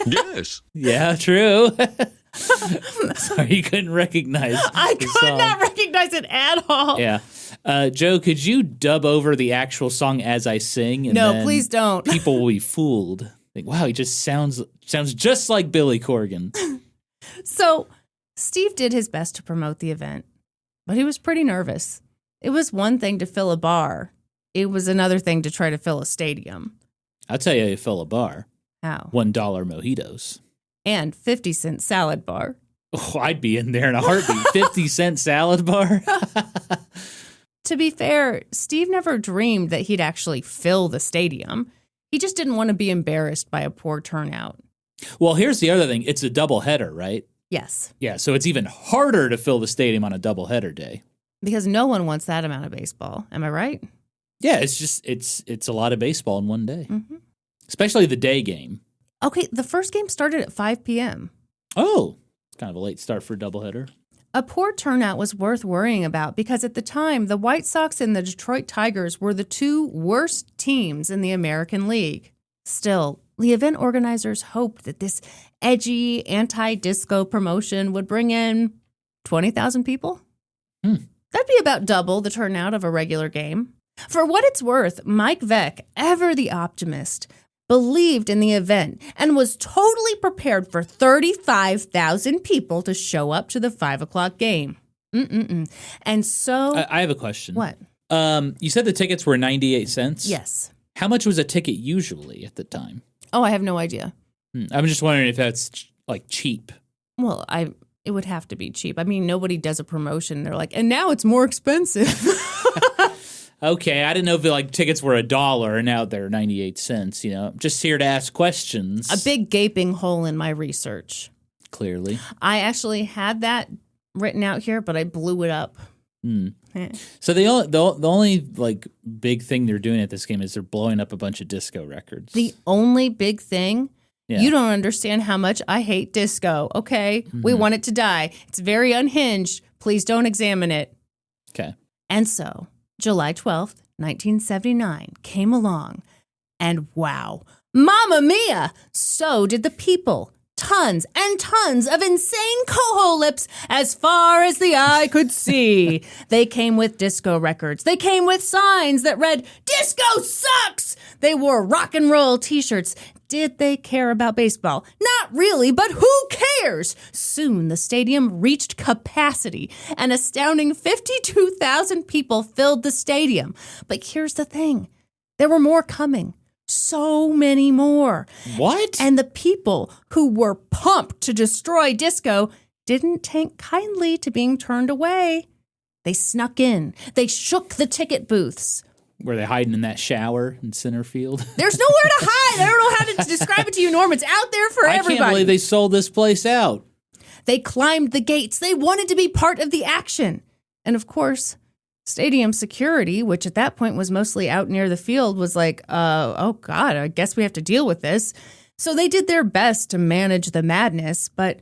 Yes. Yeah, true. Sorry, you couldn't recognize I the could song. not recognize it at all. Yeah. Joe, could you dub over the actual song as I sing? And No, then please don't. People will be fooled. Think, wow, he just sounds just like Billy Corgan. So Steve did his best to promote the event, but he was pretty nervous. It was one thing to fill a bar. It was another thing to try to fill a stadium. I'll tell you how you fill a bar. How? $1 mojitos. And 50-cent salad bar. Oh, I'd be in there in a heartbeat. 50-cent salad bar. To be fair, Steve never dreamed that he'd actually fill the stadium. He just didn't want to be embarrassed by a poor turnout. Well, here's the other thing. It's a doubleheader, right? Yes. Yeah, so it's even harder to fill the stadium on a doubleheader day. Because no one wants that amount of baseball. Am I right? Yeah, it's a lot of baseball in one day. Mm-hmm. Especially the day game. Okay, the first game started at 5 p.m. Oh, it's kind of a late start for a doubleheader. A poor turnout was worth worrying about because at the time, the White Sox and the Detroit Tigers were the two worst teams in the American League. Still, the event organizers hoped that this edgy, anti-disco promotion would bring in 20,000 people. That'd be about double the turnout of a regular game. For what it's worth, Mike Veck, ever the optimist, believed in the event and was totally prepared for 35,000 people to show up to the 5 o'clock game. And so... I have a question. What? You said the tickets were 98 cents? Yes. How much was a ticket usually at the time? Oh, I have no idea. I'm just wondering if that's cheap. Well, it would have to be cheap. I mean, nobody does a promotion. They're like, and now it's more expensive. Okay, I didn't know if tickets were $1 and now they're 98 cents. I'm just here to ask questions. A big gaping hole in my research. Clearly. I actually had that written out here, but I blew it up. So the only like big thing they're doing at this game is they're blowing up a bunch of disco records. The only big thing, Yeah. you don't understand how much I hate disco, okay? We want it to die. It's very unhinged. Please don't examine it. Okay. And so, July 12th, 1979 came along, and wow, Mamma Mia! So did the people. Tons and tons of insane coho lips as far as the eye could see. They came with disco records. They came with signs that read, "Disco sucks!" They wore rock and roll t-shirts. Did they care about baseball? Not really, but who cares? Soon the stadium reached capacity. An astounding 52,000 people filled the stadium. But here's the thing. There were more coming. So many more. What? And the people who were pumped to destroy disco didn't take kindly to being turned away. They snuck in. They shook the ticket booths. Were they hiding in that shower in center field? There's nowhere to hide. I don't know how to describe it to you, Norm. It's out there for everybody. I can't believe they sold this place out. They climbed the gates. They wanted to be part of the action. And of course, stadium security, which at that point was mostly out near the field, was like, oh God, I guess we have to deal with this. So they did their best to manage the madness, but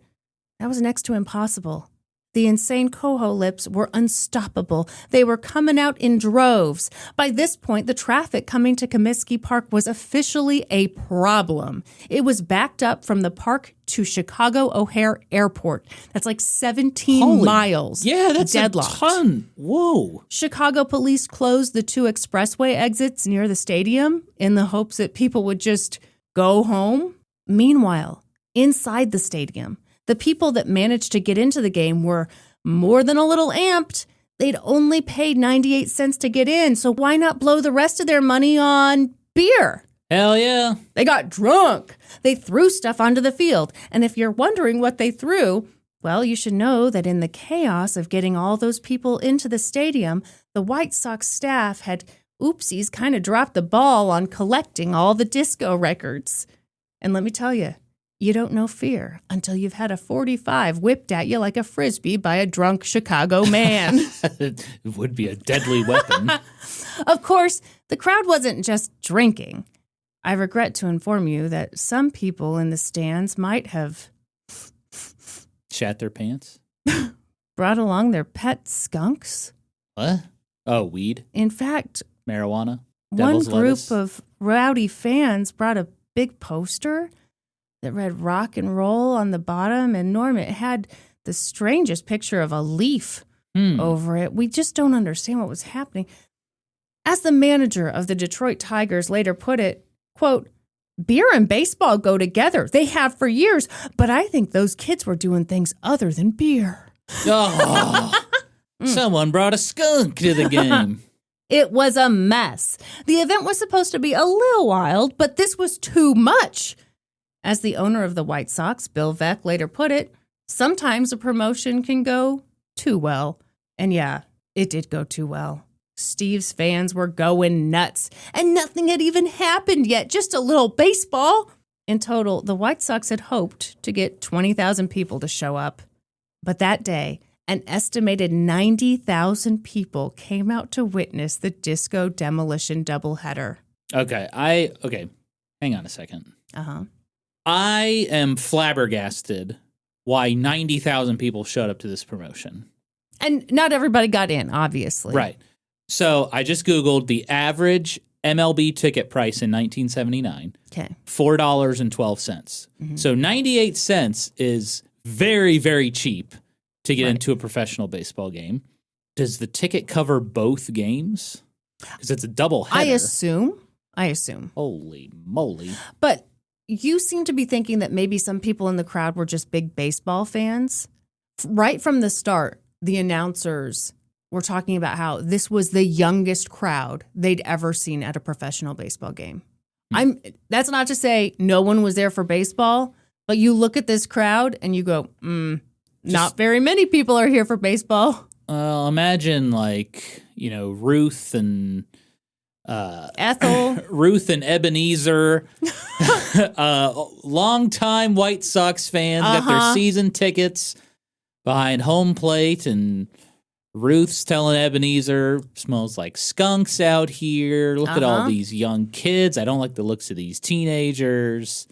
that was next to impossible. The insane coho lips were unstoppable. They were coming out in droves. By this point, the traffic coming to Comiskey Park was officially a problem. It was backed up from the park to Chicago O'Hare Airport. That's like 17 miles. Yeah, that's deadlocked. a ton. Whoa. Chicago police closed the 2 expressway exits near the stadium in the hopes that people would just go home. Meanwhile, inside the stadium, the people that managed to get into the game were more than a little amped. They'd only paid 98 cents to get in, so why not blow the rest of their money on beer? Hell yeah. They got drunk. They threw stuff onto the field. And if you're wondering what they threw, well, you should know that in the chaos of getting all those people into the stadium, the White Sox staff had, oopsies, kind of dropped the ball on collecting all the disco records. And let me tell you, you don't know fear until you've had a .45 whipped at you like a Frisbee by a drunk Chicago man. It would be a deadly weapon. Of course, the crowd wasn't just drinking. I regret to inform you that some people in the stands might have Shat their pants? brought along their pet skunks. What? Oh, weed? In fact, Marijuana? one Devil's group lettuce? of rowdy fans brought a big poster that read rock and roll on the bottom, and Norm, it had the strangest picture of a leaf over it. We just don't understand what was happening. As the manager of the Detroit Tigers later put it, quote, "Beer and baseball go together. They have for years, but I think those kids were doing things other than beer." Oh, someone brought a skunk to the game. It was a mess. The event was supposed to be a little wild, but this was too much. As the owner of the White Sox, Bill Veeck, later put it, sometimes a promotion can go too well. And yeah, it did go too well. Steve's fans were going nuts, and nothing had even happened yet, just a little baseball. In total, the White Sox had hoped to get 20,000 people to show up. But that day, an estimated 90,000 people came out to witness the Disco Demolition doubleheader. Okay, hang on a second. Uh-huh. I am flabbergasted why 90,000 people showed up to this promotion. And not everybody got in, obviously. Right. So I just Googled the average MLB ticket price in 1979. Okay. $4.12. So 98 cents is very, very cheap to get into a professional baseball game. Does the ticket cover both games? Because it's a double header. I assume. Holy moly. But you seem to be thinking that maybe some people in the crowd were just big baseball fans. Right from the start, the announcers were talking about how this was the youngest crowd they'd ever seen at a professional baseball game. That's not to say no one was there for baseball, but you look at this crowd and you go, not very many people are here for baseball. Imagine Ruth and Ethel. Ruth and Ebenezer, longtime White Sox fans, got their season tickets behind home plate, and Ruth's telling Ebenezer, smells like skunks out here. Look at all these young kids. I don't like the looks of these teenagers.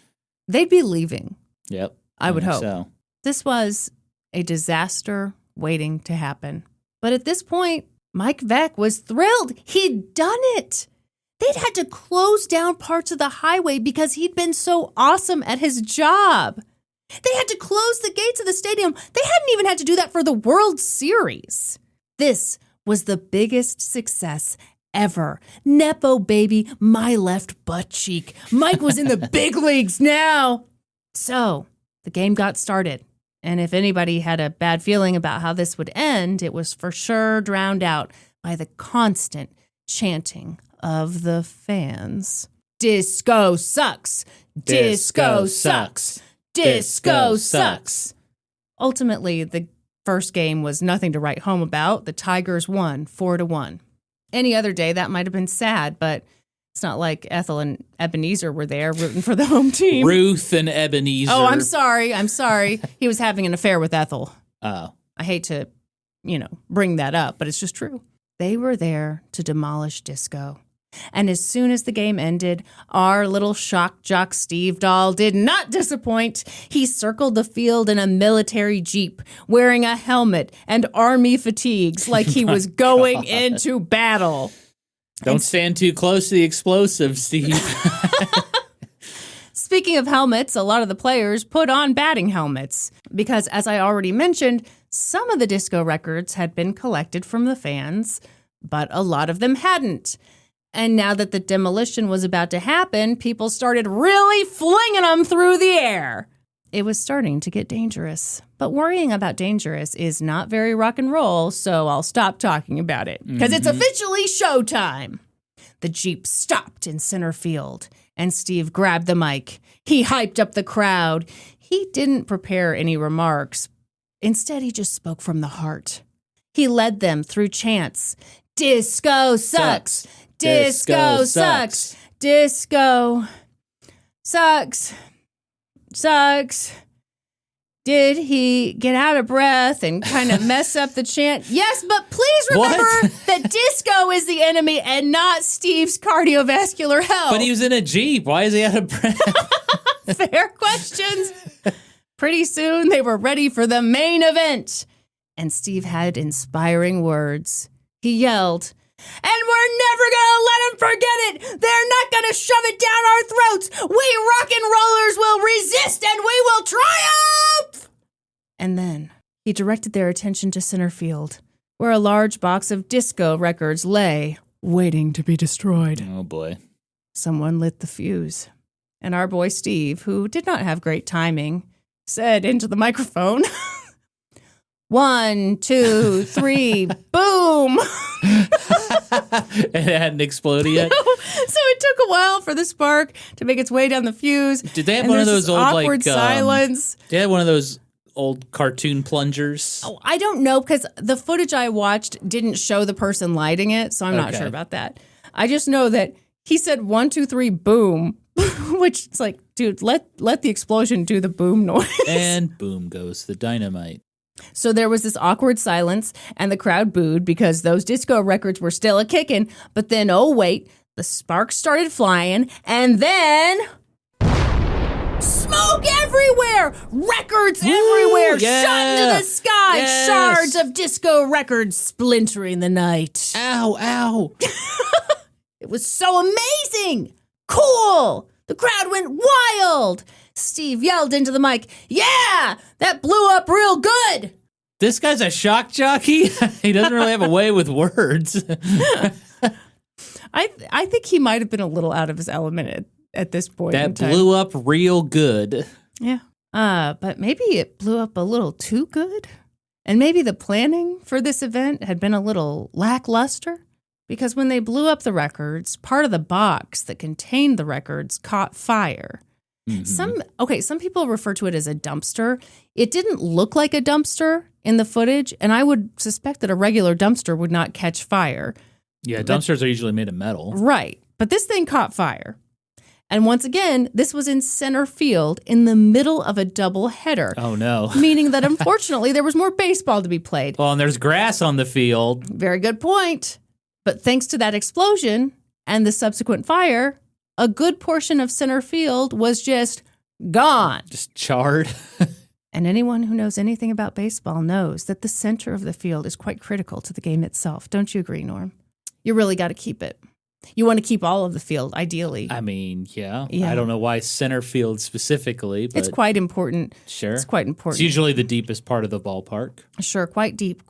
They'd be leaving. Yep. I would hope. So. This was a disaster waiting to happen. But at this point, Mike Veck was thrilled. He'd done it. They'd had to close down parts of the highway because he'd been so awesome at his job. They had to close the gates of the stadium. They hadn't even had to do that for the World Series. This was the biggest success ever. Nepo baby, my left butt cheek. Mike was in the big leagues now. So the game got started. And if anybody had a bad feeling about how this would end, it was for sure drowned out by the constant chanting of the fans. Disco sucks. Disco sucks. Disco sucks. Ultimately, the first game was nothing to write home about. The Tigers won 4-1. Any other day, that might have been sad, but it's not like Ethel and Ebenezer were there rooting for the home team. Ruth and Ebenezer. Oh, I'm sorry. He was having an affair with Ethel. Oh. I hate to, bring that up, but it's just true. They were there to demolish disco. And as soon as the game ended, our little shock jock Steve doll did not disappoint. He circled the field in a military jeep, wearing a helmet and army fatigues like he was going into battle. Don't stand too close to the explosive, Steve. Speaking of helmets, a lot of the players put on batting helmets because, as I already mentioned, some of the disco records had been collected from the fans, but a lot of them hadn't. And now that the demolition was about to happen, people started really flinging them through the air. It was starting to get dangerous. But worrying about dangerous is not very rock and roll, so I'll stop talking about it. Because it's officially showtime. The Jeep stopped in center field, and Steve grabbed the mic. He hyped up the crowd. He didn't prepare any remarks. Instead, he just spoke from the heart. He led them through chants. Disco sucks. Disco sucks. Disco sucks. Sucks. Did he get out of breath and kind of mess up the chant? Yes, but please remember that disco is the enemy and not Steve's cardiovascular health. But he was in a Jeep. Why is he out of breath? Fair questions. Pretty soon they were ready for the main event. And Steve had inspiring words. He yelled, "And we're never going to let them forget it. They're not going to shove it down our throats. We rock and rollers will resist and we will triumph." And then he directed their attention to center field, where a large box of disco records lay, waiting to be destroyed. Oh, boy. Someone lit the fuse. And our boy Steve, who did not have great timing, said into the microphone, 1, 2, 3, boom. It hadn't exploded yet? So it took a while for the spark to make its way down the fuse. Did they have one of those old, awkward silence? They had one of those old cartoon plungers? Oh, I don't know, because the footage I watched didn't show the person lighting it, so I'm not sure about that. I just know that he said 1, 2, 3, boom, which it's like, dude, let the explosion do the boom noise. And boom goes the dynamite. So there was this awkward silence, and the crowd booed because those disco records were still a-kicking. But then, oh wait, the sparks started flying, and then smoke everywhere! Records everywhere! Yeah. Shot into the sky! Yes. Shards of disco records splintering the night. Ow, ow. It was so amazing! Cool! The crowd went wild! Steve yelled into the mic, "Yeah, that blew up real good." This guy's a shock jockey? He doesn't really have a way with words. I think he might have been a little out of his element at this point. That blew up real good. Yeah. But maybe it blew up a little too good. And maybe the planning for this event had been a little lackluster. Because when they blew up the records, part of the box that contained the records caught fire. Mm-hmm. Some people refer to it as a dumpster. It didn't look like a dumpster in the footage, and I would suspect that a regular dumpster would not catch fire. Yeah, dumpsters are usually made of metal. Right. But this thing caught fire. And once again, this was in center field in the middle of a doubleheader. Oh, no. Meaning that unfortunately there was more baseball to be played. Well, and there's grass on the field. Very good point. But thanks to that explosion and the subsequent fire, a good portion of center field was just gone. Just charred. And anyone who knows anything about baseball knows that the center of the field is quite critical to the game itself. Don't you agree, Norm? You really got to keep it. You want to keep all of the field, ideally. I mean, yeah. I don't know why center field specifically, but it's quite important. Sure. It's quite important. It's usually the deepest part of the ballpark. Sure, quite deep,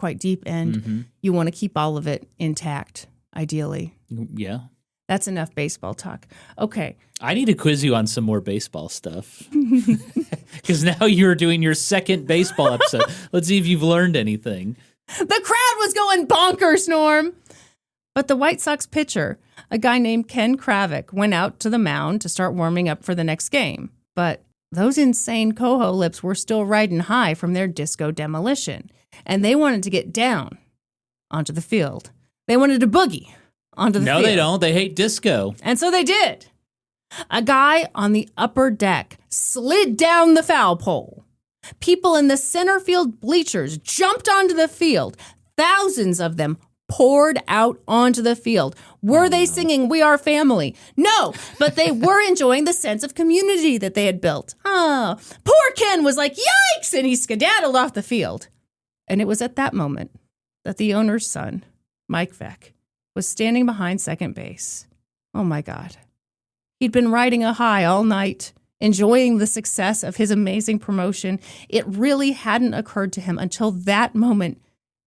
and you want to keep all of it intact, ideally. Yeah. That's enough baseball talk. Okay. I need to quiz you on some more baseball stuff. Because now you're doing your second baseball episode. Let's see if you've learned anything. The crowd was going bonkers, Norm. But the White Sox pitcher, a guy named Ken Kravik, went out to the mound to start warming up for the next game. But those insane coho lips were still riding high from their disco demolition. And they wanted to get down onto the field. They wanted to boogie onto the field. No, they don't. They hate disco. And so they did. A guy on the upper deck slid down the foul pole. People in the center field bleachers jumped onto the field. Thousands of them poured out onto the field. Were they singing "We Are Family"? No, but they were enjoying the sense of community that they had built. Oh, poor Ken was like, yikes, and he skedaddled off the field. And it was at that moment that the owner's son, Mike Veck, was standing behind second base. Oh, my God. He'd been riding a high all night, enjoying the success of his amazing promotion. It really hadn't occurred to him until that moment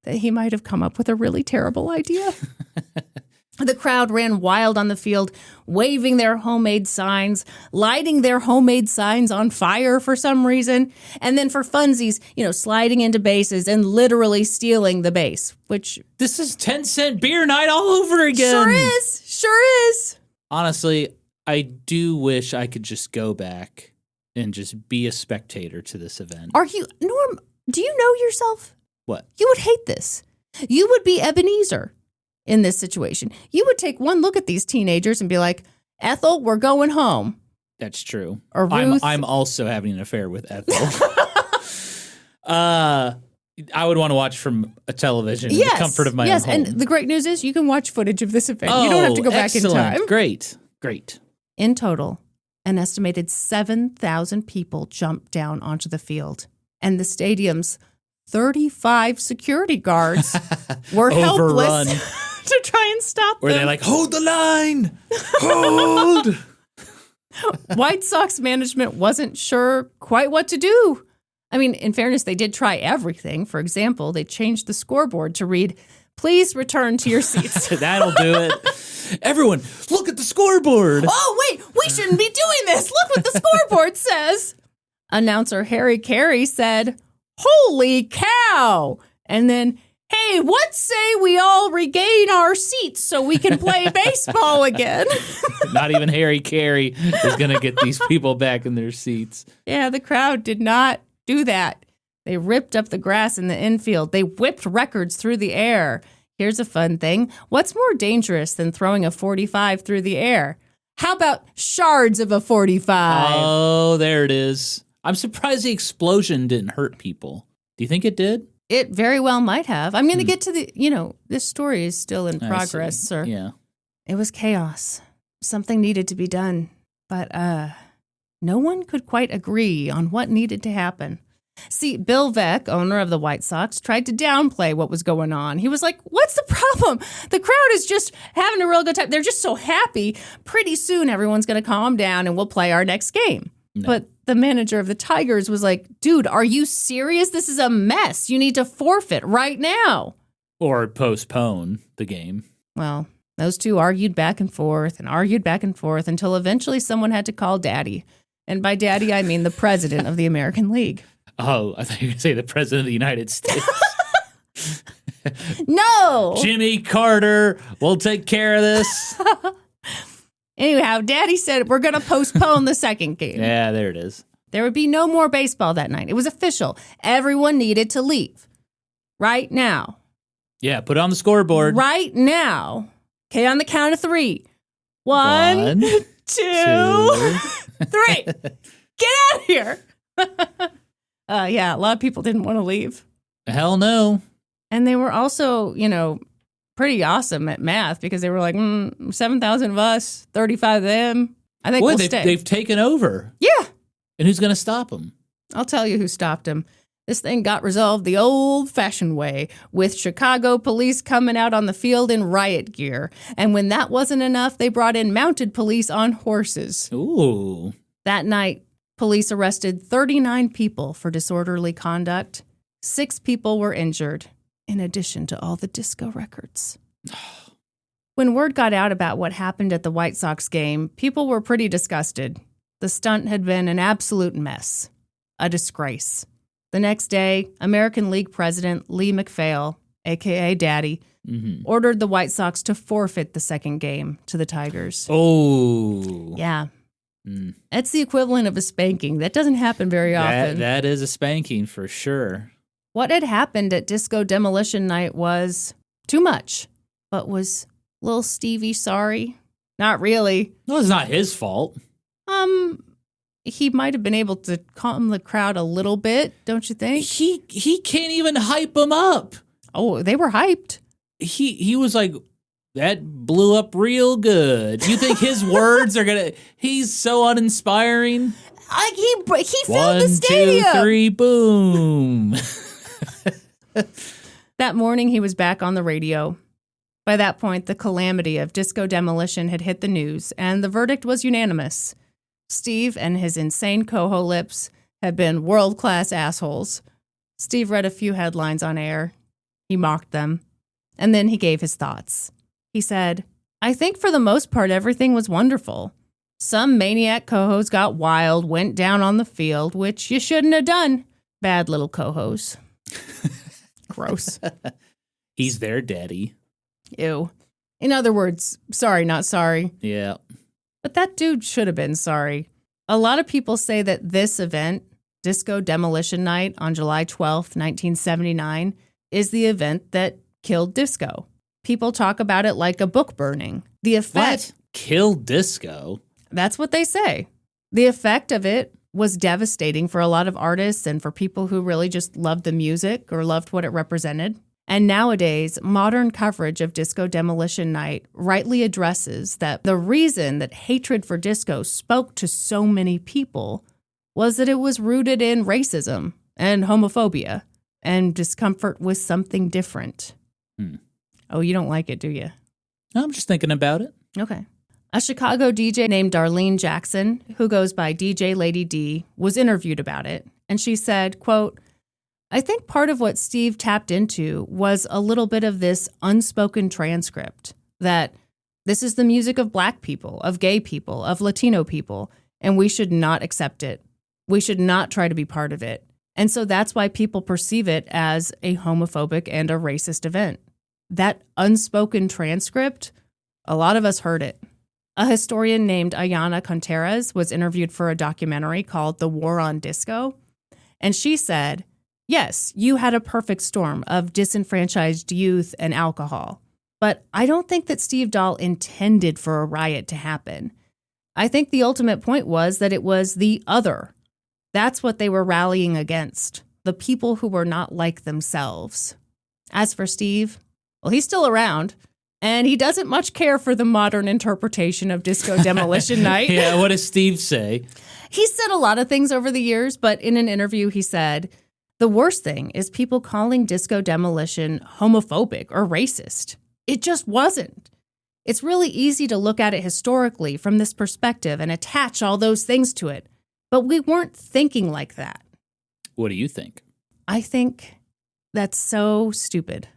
that he might have come up with a really terrible idea. The crowd ran wild on the field, waving their homemade signs, lighting their homemade signs on fire for some reason, and then for funsies, sliding into bases and literally stealing the base, which... This is 10-cent beer night all over again. Sure is. Honestly, I do wish I could just go back and just be a spectator to this event. Norm, do you know yourself? What? You would hate this. You would be Ebenezer in this situation. You would take one look at these teenagers and be like, Ethel, we're going home. That's true. Or Ruth. I'm also having an affair with Ethel. I would want to watch from a television in the comfort of my own home. And the great news is you can watch footage of this event. You don't have to go back in time. Great. In total, an estimated 7,000 people jumped down onto the field. And the stadium's 35 security guards were helpless to try and stop them. Were they like, hold the line? Hold! White Sox management wasn't sure quite what to do. I mean, in fairness, they did try everything. For example, they changed the scoreboard to read, "Please return to your seats." That'll do it. Everyone, look at the scoreboard. Oh, wait, we shouldn't be doing this. Look what the scoreboard says. Announcer Harry Carey said, "Holy cow." And then, "Hey, what say we all regain our seats so we can play baseball again?" Not even Harry Carey is going to get these people back in their seats. Yeah, the crowd did not do that. They ripped up the grass in the infield. They whipped records through the air. Here's a fun thing. What's more dangerous than throwing a 45 through the air? How about shards of a 45? Oh, there it is. I'm surprised the explosion didn't hurt people. Do you think it did? It very well might have. I'm going to get to this story is still in progress, sir. Yeah. It was chaos. Something needed to be done. But no one could quite agree on what needed to happen. See, Bill Veck, owner of the White Sox, tried to downplay what was going on. He was like, what's the problem? The crowd is just having a real good time. They're just so happy. Pretty soon, everyone's going to calm down and we'll play our next game. No. But the manager of the Tigers was like, dude, are you serious? This is a mess. You need to forfeit right now. Or postpone the game. Well, those two argued back and forth until eventually someone had to call Daddy. And by Daddy, I mean the president of the American League. Oh, I thought you were going to say the president of the United States. No! Jimmy Carter, we'll take care of this. Anyhow, Daddy said we're going to postpone the second game. Yeah, there it is. There would be no more baseball that night. It was official. Everyone needed to leave. Right now. Yeah, put it on the scoreboard. Right now. Okay, on the count of 3. 1, 2, 3. Get out of here. Yeah, a lot of people didn't want to leave. Hell no. And they were also, pretty awesome at math because they were like, 7,000 of us, 35 of them. I think we'll stay. They've taken over. Yeah. And who's going to stop them? I'll tell you who stopped him. This thing got resolved the old-fashioned way, with Chicago police coming out on the field in riot gear. And when that wasn't enough, they brought in mounted police on horses. Ooh. That night, police arrested 39 people for disorderly conduct. 6 people were injured, in addition to all the disco records. When word got out about what happened at the White Sox game, people were pretty disgusted. The stunt had been an absolute mess. A disgrace. The next day, American League President Lee MacPhail, a.k.a. Daddy, ordered the White Sox to forfeit the second game to the Tigers. Oh. Yeah. It's the equivalent of a spanking. That doesn't happen very often. That is a spanking for sure. What had happened at Disco Demolition Night was too much. But was little Stevie sorry? Not really. No, it's not his fault. He might have been able to calm the crowd a little bit, don't you think? He can't even hype them up. Oh, they were hyped. He was like, that blew up real good. You think his words are gonna? He's so uninspiring. He filled the stadium. 1, 2, 3, boom. That morning, he was back on the radio. By that point, the calamity of disco demolition had hit the news, and the verdict was unanimous. Steve and his insane coho lips had been world-class assholes. Steve read a few headlines on air. He mocked them. And then he gave his thoughts. He said, I think for the most part, everything was wonderful. Some maniac cohos got wild, went down on the field, which you shouldn't have done. Bad little cohos. Gross. He's their daddy. Ew. In other words, sorry, not sorry. Yeah. But that dude should have been sorry. A lot of people say that this event, Disco Demolition Night on July 12th, 1979, is the event that killed disco. People talk about it like a book burning. The effect... What? Killed disco? That's what they say. The effect of it was devastating for a lot of artists and for people who really just loved the music or loved what it represented. And nowadays, modern coverage of Disco Demolition Night rightly addresses that the reason that hatred for disco spoke to so many people was that it was rooted in racism and homophobia and discomfort with something different. Oh, you don't like it, do you? I'm just thinking about it. Okay. A Chicago DJ named Darlene Jackson, who goes by DJ Lady D, was interviewed about it. And she said, quote, I think part of what Steve tapped into was a little bit of this unspoken transcript that this is the music of Black people, of gay people, of Latino people, and we should not accept it. We should not try to be part of it. And so that's why people perceive it as a homophobic and a racist event. That unspoken transcript, a lot of us heard it. A historian named Ayana Contreras was interviewed for a documentary called The War on Disco, and she said, yes, you had a perfect storm of disenfranchised youth and alcohol. But I don't think that Steve Dahl intended for a riot to happen. I think the ultimate point was that it was the other. That's what they were rallying against, the people who were not like themselves. As for Steve, well, he's still around, and he doesn't much care for the modern interpretation of Disco Demolition Night. Yeah, what does Steve say? He's said a lot of things over the years, but in an interview he said, the worst thing is people calling disco demolition homophobic or racist. It just wasn't. It's really easy to look at it historically from this perspective and attach all those things to it. But we weren't thinking like that. What do you think? I think that's so stupid.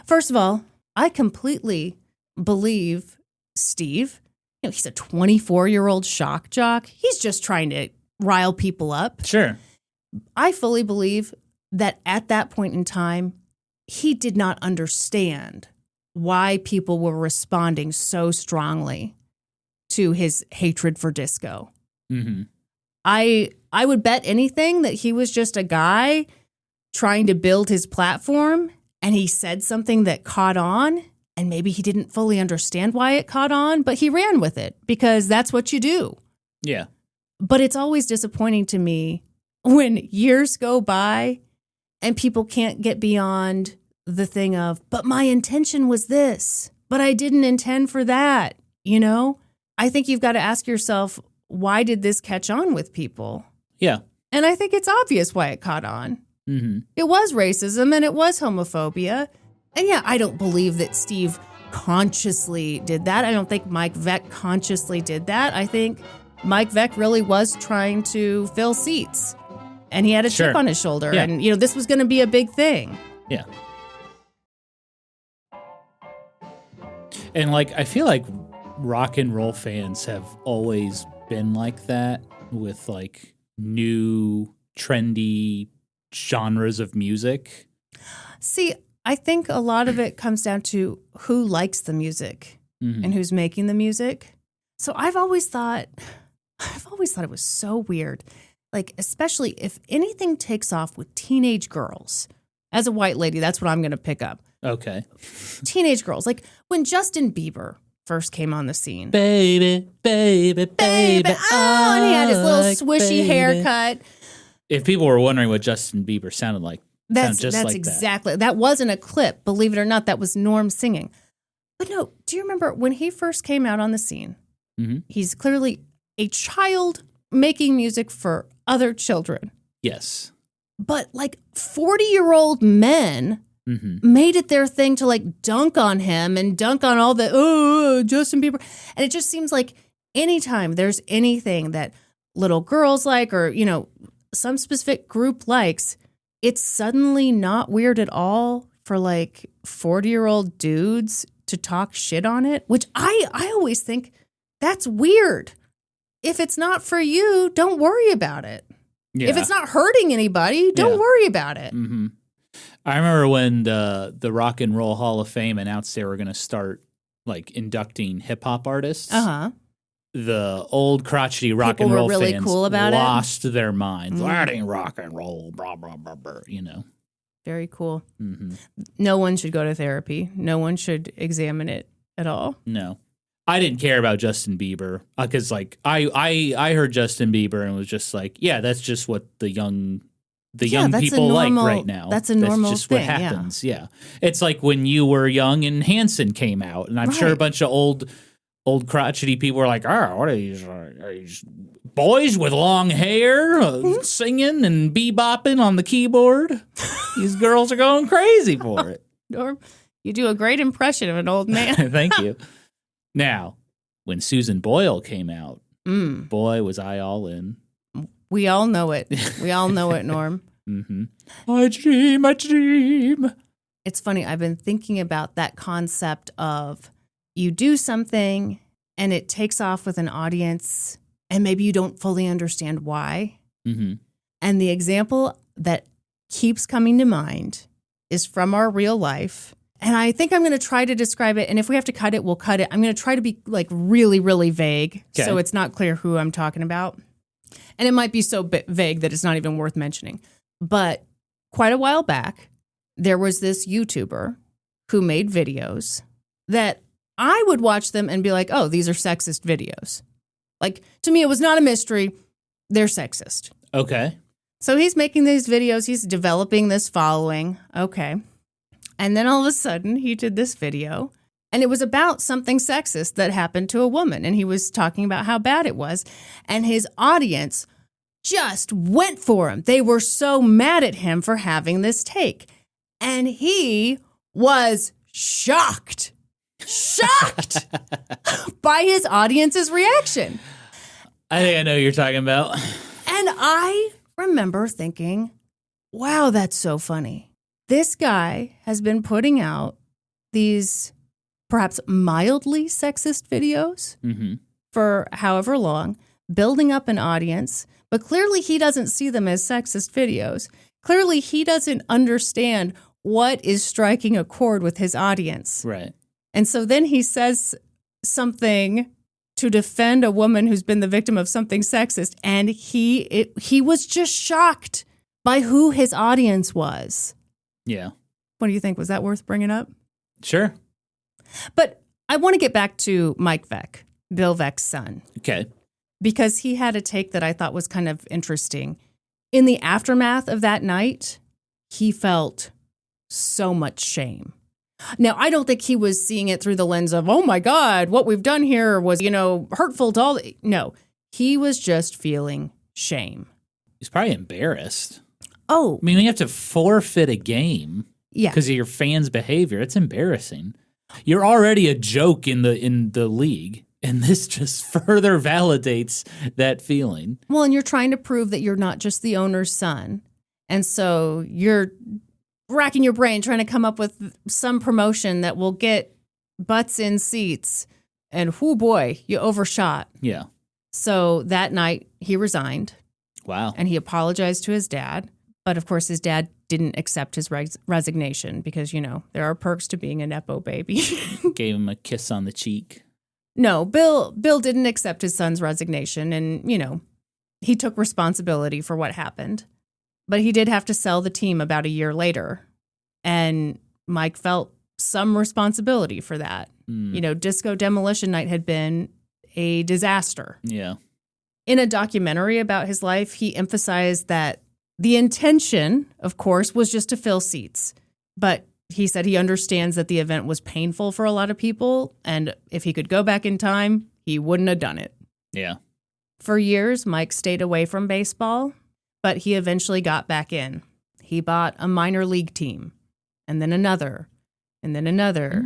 First of all, I completely believe Steve. You know, he's a 24-year-old shock jock. He's just trying to rile people up. Sure. I fully believe that at that point in time, he did not understand why people were responding so strongly to his hatred for disco. Mm-hmm. I would bet anything that he was just a guy trying to build his platform, and he said something that caught on, And maybe he didn't fully understand why it caught on, but he ran with it because that's what you do. Yeah. But it's always disappointing to me when years go by and people can't get beyond the thing of, but my intention was this, but I didn't intend for that, you know? I think you've got to ask yourself, why did this catch on with people? Yeah. And I think it's obvious why it caught on. Mm-hmm. It was racism and it was homophobia. And yeah, I don't believe that Steve consciously did that. I don't think Mike Veck consciously did that. I think Mike Veck really was trying to fill seats. And he had a chip on his shoulder. Yeah. And, this was going to be a big thing. Yeah. And, I feel like rock and roll fans have always been like that with, new, trendy genres of music. See, I think a lot of it comes down to who likes the music and who's making the music. So I've always thought it was so weird. Especially if anything takes off with teenage girls. As a white lady, that's what I'm going to pick up. Okay. Teenage girls. When Justin Bieber first came on the scene. Baby, baby, baby. Oh, and he had his little swishy haircut. If people were wondering what Justin Bieber sounded like, That's exactly. That wasn't a clip. Believe it or not, that was Norm singing. But no, do you remember when he first came out on the scene? Mm-hmm. He's clearly a child making music for other children. Yes. But 40-year-old men made it their thing to dunk on him and dunk on all the, Justin Bieber. And it just seems like anytime there's anything that little girls like or, some specific group likes, it's suddenly not weird at all for 40-year-old dudes to talk shit on it, which I always think that's weird. If it's not for you, don't worry about it. Yeah. If it's not hurting anybody, don't worry about it. Mm-hmm. I remember when the Rock and Roll Hall of Fame announced they were going to start inducting hip hop artists. Uh-huh. The old crotchety rock People and roll were really fans cool about lost their minds. That ain't rock and roll, blah, blah, blah, blah, Very cool. Mm-hmm. No one should go to therapy. No one should examine it at all. No. I didn't care about Justin Bieber because I heard Justin Bieber and was just yeah, that's just what the young people like right now. That's a normal That's just thing, what happens. Yeah. It's like when you were young and Hanson came out, and I'm sure a bunch of old crotchety people were like, what are these boys with long hair singing and bebopping on the keyboard? These girls are going crazy for it. Norm, you do a great impression of an old man. Thank you. Now, when Susan Boyle came out, boy, was I all in. We all know it. We all know it, Norm. Mm-hmm. I dream. It's funny. I've been thinking about that concept of you do something and it takes off with an audience and maybe you don't fully understand why. Mm-hmm. And the example that keeps coming to mind is from our real life. And I think I'm going to try to describe it. And if we have to cut it, we'll cut it. I'm going to try to be really, really vague. Okay. So it's not clear who I'm talking about. And it might be so vague that it's not even worth mentioning. But quite a while back, there was this YouTuber who made videos that I would watch them and be like, oh, these are sexist videos. To me, it was not a mystery. They're sexist. Okay. So he's making these videos. He's developing this following. Okay. And then all of a sudden, he did this video. And it was about something sexist that happened to a woman. And he was talking about how bad it was. And his audience just went for him. They were so mad at him for having this take. And he was shocked by his audience's reaction. I think I know who you're talking about. And I remember thinking, wow, that's so funny. This guy has been putting out these perhaps mildly sexist videos for however long, building up an audience, but clearly he doesn't see them as sexist videos. Clearly he doesn't understand what is striking a chord with his audience. Right. And so then he says something to defend a woman who's been the victim of something sexist, and he was just shocked by who his audience was. Yeah. What do you think? Was that worth bringing up? Sure. But I want to get back to Mike Veck, Bill Veck's son, Okay. because he had a take that I thought was kind of interesting. In the aftermath of that night, he felt so much shame. Now, I don't think he was seeing it through the lens of, oh my God, what we've done here was, hurtful to all. No, he was just feeling shame. He's probably embarrassed. Oh, I mean, you have to forfeit a game yeah. because of your fans' behavior. It's embarrassing. You're already a joke in the league, and this just further validates that feeling. Well, and you're trying to prove that you're not just the owner's son. And so you're racking your brain trying to come up with some promotion that will get butts in seats. And whoo boy, you overshot. Yeah. So that night he resigned. Wow. And he apologized to his dad. But of course, his dad didn't accept his resignation because, there are perks to being a Nepo baby. Gave him a kiss on the cheek. No, Bill didn't accept his son's resignation. And, he took responsibility for what happened. But he did have to sell the team about a year later. And Mike felt some responsibility for that. Disco Demolition Night had been a disaster. Yeah. In a documentary about his life, he emphasized that the intention, of course, was just to fill seats. But he said he understands that the event was painful for a lot of people. And if he could go back in time, he wouldn't have done it. Yeah. For years, Mike stayed away from baseball. But he eventually got back in. He bought a minor league team, and then another, and then another.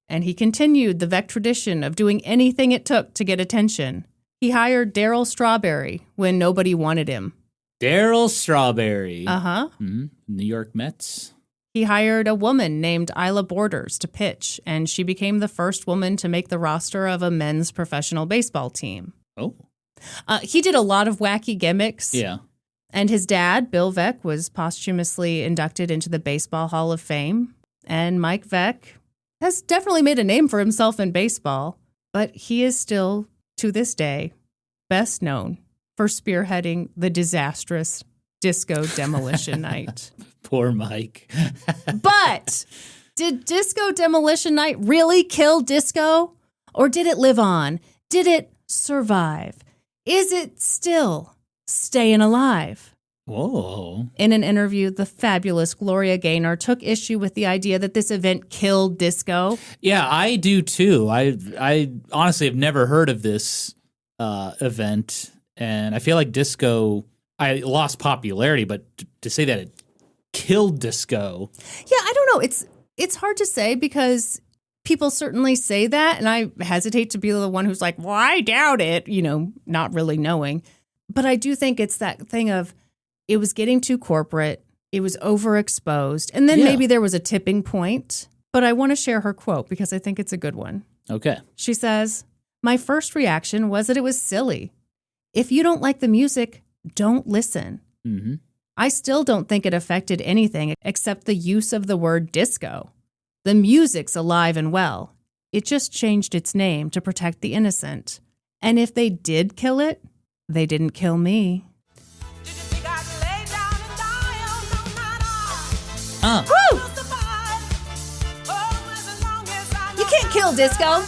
And he continued the Veck tradition of doing anything it took to get attention. He hired Darryl Strawberry when nobody wanted him. Darryl Strawberry. Uh-huh. New York Mets. He hired a woman named Isla Borders to pitch, and she became the first woman to make the roster of a men's professional baseball team. Oh. He did a lot of wacky gimmicks. Yeah. And his dad, Bill Veck, was posthumously inducted into the Baseball Hall of Fame. And Mike Veck has definitely made a name for himself in baseball, but he is still, to this day, best known for spearheading the disastrous Disco Demolition Night. Poor Mike. But did Disco Demolition Night really kill disco? Or did it live on? Did it survive? Is it still staying alive? Whoa. In an interview, the fabulous Gloria Gaynor took issue with the idea that this event killed disco. Yeah, I do too. I honestly have never heard of this event, and I feel like disco, I lost popularity, but to say that it killed disco. Yeah, I don't know. It's hard to say because people certainly say that, and I hesitate to be the one who's like, well, I doubt it, not really knowing. But I do think it's that thing of it was getting too corporate, it was overexposed, and then maybe there was a tipping point. But I want to share her quote because I think it's a good one. Okay. She says, "My first reaction was that it was silly. If you don't like the music, don't listen. Mm-hmm. I still don't think it affected anything except the use of the word disco. The music's alive and well. It just changed its name to protect the innocent. And if they did kill it, they didn't kill me." Woo! You can't kill disco.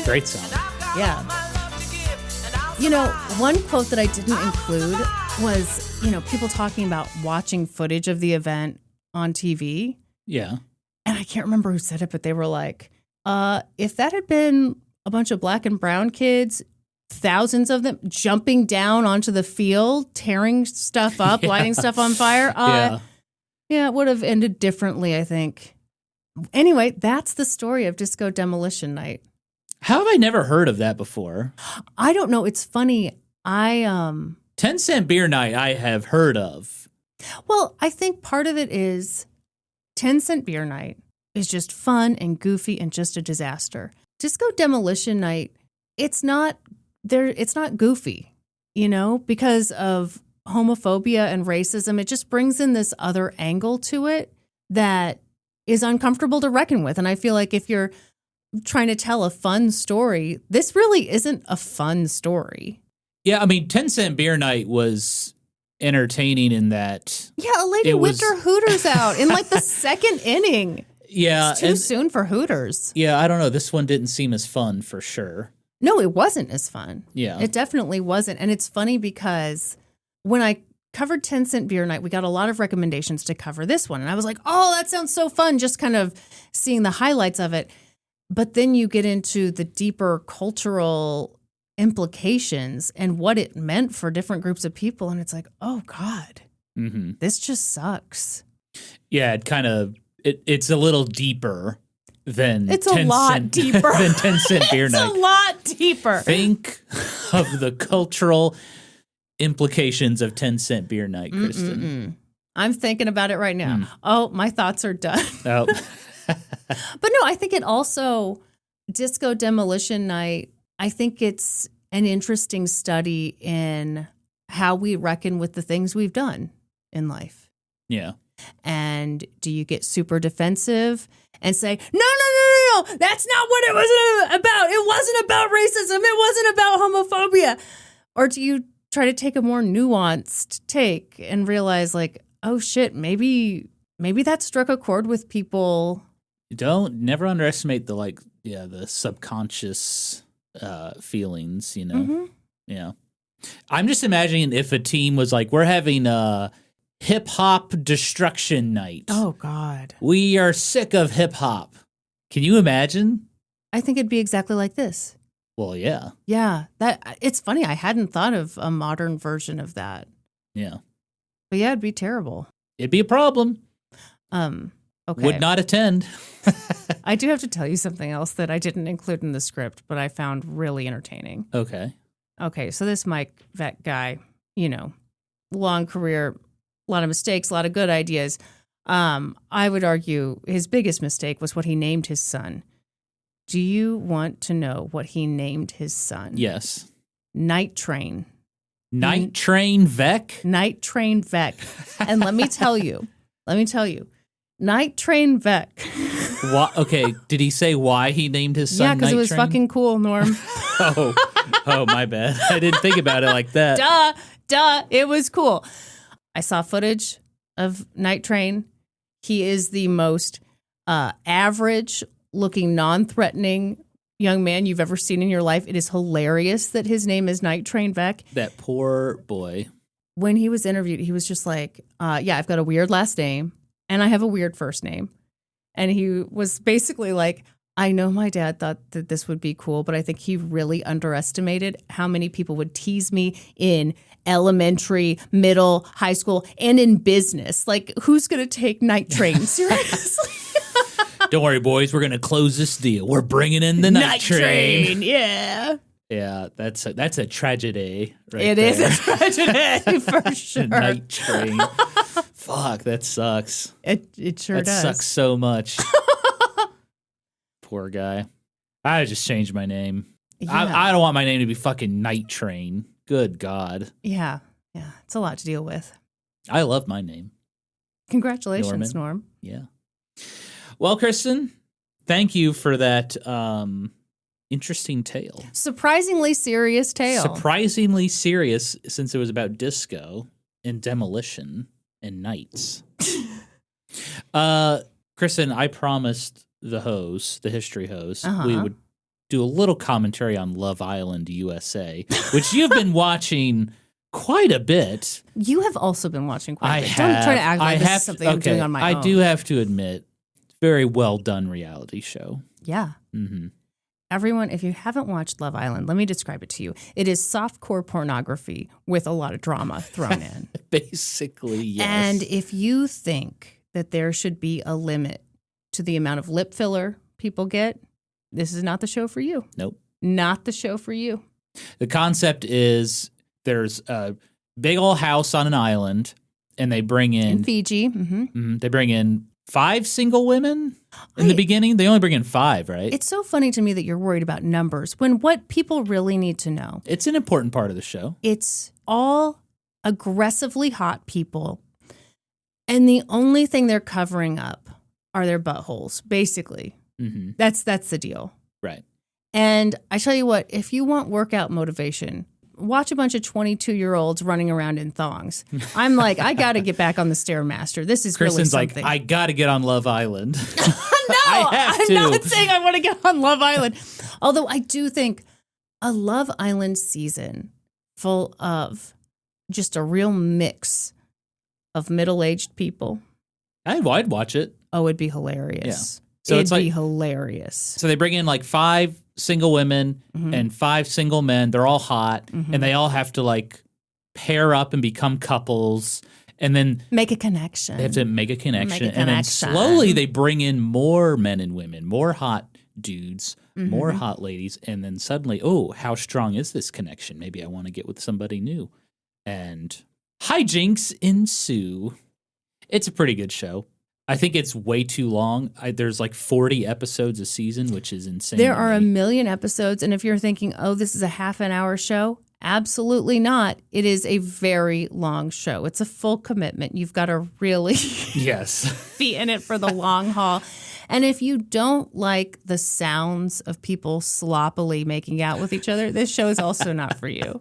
Great song. Yeah. One quote that I didn't include was, people talking about watching footage of the event on TV. Yeah. And I can't remember who said it, but they were like, if that had been a bunch of black and brown kids, thousands of them jumping down onto the field, tearing stuff up, lighting stuff on fire. Yeah, it would have ended differently, I think. Anyway, that's the story of Disco Demolition Night. How have I never heard of that before? I don't know. It's funny. 10-cent beer night I have heard of. Well, I think part of it is 10-cent beer night is just fun and goofy and just a disaster. Disco Demolition Night, it's not goofy, because of homophobia and racism. It just brings in this other angle to it that is uncomfortable to reckon with. And I feel like if you're trying to tell a fun story, this really isn't a fun story. Yeah, I mean, 10-cent beer night was entertaining in that. Yeah, a lady whipped her hooters out in like the second inning. Yeah. It's too soon for Hooters. Yeah, I don't know. This one didn't seem as fun for sure. No, it wasn't as fun. Yeah. It definitely wasn't. And it's funny because when I covered 10 Cent Beer Night, we got a lot of recommendations to cover this one. And I was like, oh, that sounds so fun, just kind of seeing the highlights of it. But then you get into the deeper cultural implications and what it meant for different groups of people. And it's like, oh, God, this just sucks. Yeah, it's a little deeper than It's a lot deeper than 10 Cent Beer Night. It's a lot deeper. Think of the cultural implications of 10 Cent Beer Night, Kristin. I'm thinking about it right now. Oh, my thoughts are done. Oh. But no, I think it also, Disco Demolition Night, I think it's an interesting study in how we reckon with the things we've done in life. Yeah. And do you get super defensive and say, no, that's not what it was about. It wasn't about racism. It wasn't about homophobia. Or do you try to take a more nuanced take and realize like, oh shit, maybe that struck a chord with people. Never underestimate the subconscious feelings, Yeah. I'm just imagining if a team was like, we're having a hip hop destruction night. Oh God. We are sick of hip hop. Can you imagine? I think it'd be exactly like this. Well, yeah. Yeah. It's funny. I hadn't thought of a modern version of that. Yeah. But yeah, it'd be terrible. It'd be a problem. Okay. Would not attend. I do have to tell you something else that I didn't include in the script, but I found really entertaining. Okay, so this Mike Vet guy, long career, a lot of mistakes, a lot of good ideas. I would argue his biggest mistake was what he named his son. Do you want to know what he named his son? Yes. Night Train. Night Train Vec? Night Train Vec. And let me tell you, Night Train Vec. Okay, did he say why he named his son Night Train? Yeah, because it was fucking cool, Norm. Oh, my bad. I didn't think about it like that. Duh, it was cool. I saw footage of Night Train. He is the most average-looking, non-threatening young man you've ever seen in your life. It is hilarious that his name is Night Train Vec. That poor boy. When he was interviewed, he was just like, yeah, I've got a weird last name, and I have a weird first name. And he was basically like, I know my dad thought that this would be cool, but I think he really underestimated how many people would tease me in elementary, middle, high school, and in business. Like, who's going to take Night Train seriously? Don't worry, boys. We're going to close this deal. We're bringing in the Night Train. Yeah. Yeah, that's a tragedy right It there. is a tragedy for sure. Night Train. Fuck, that sucks. It sure does. That sucks so much. Poor guy. I just changed my name. Yeah. I don't want my name to be fucking Night Train. Good God. Yeah. It's a lot to deal with. I love my name. Congratulations, Norm. Yeah. Well, Kristin, thank you for that interesting tale. Surprisingly serious tale. Surprisingly serious, since it was about disco and demolition and nights. Kristin, I promised the history host, we would do a little commentary on Love Island USA, which you've been watching quite a bit. You have also been watching quite a bit. Have. Don't try to act like this is something I'm doing on my own. I do have to admit, very well done reality show. Yeah. Mm-hmm. Everyone, if you haven't watched Love Island, let me describe it to you. It is softcore pornography with a lot of drama thrown in. Basically, yes. And if you think that there should be a limit to the amount of lip filler people get, this is not the show for you. Nope. Not the show for you. The concept is there's a big old house on an island, and they bring in Fiji. Mm-hmm. They bring in 5 single women in the beginning. They only bring in 5, right? It's so funny to me that you're worried about numbers when what people really need to know. It's an important part of the show. It's all aggressively hot people, and the only thing they're covering up are their buttholes, basically. Mm-hmm. That's the deal. Right. And I tell you what, if you want workout motivation, watch a bunch of 22-year-olds running around in thongs. I'm like, I got to get back on the Stairmaster. This is really Kristin's something. like, I got to get on Love Island. have to. I'm not saying I want to get on Love Island. Although I do think a Love Island season full of just a real mix of middle-aged people. I'd watch it. Oh, it'd be hilarious. Yeah. So it'd it's like, be hilarious. So they bring in like 5 single women and 5 single men. They're all hot, and they all have to like pair up and become couples. And then make a connection. They have to make a connection. And then slowly they bring in more men and women, more hot dudes, more hot ladies. And then suddenly, oh, how strong is this connection? Maybe I want to get with somebody new. And hijinks ensue. It's a pretty good show. I think it's way too long. There's like 40 episodes a season, which is insane. There are a million episodes. And if you're thinking, oh, this is a half an hour show, absolutely not. It is a very long show. It's a full commitment. You've got to really be in it for the long haul. And if you don't like the sounds of people sloppily making out with each other, this show is also not for you.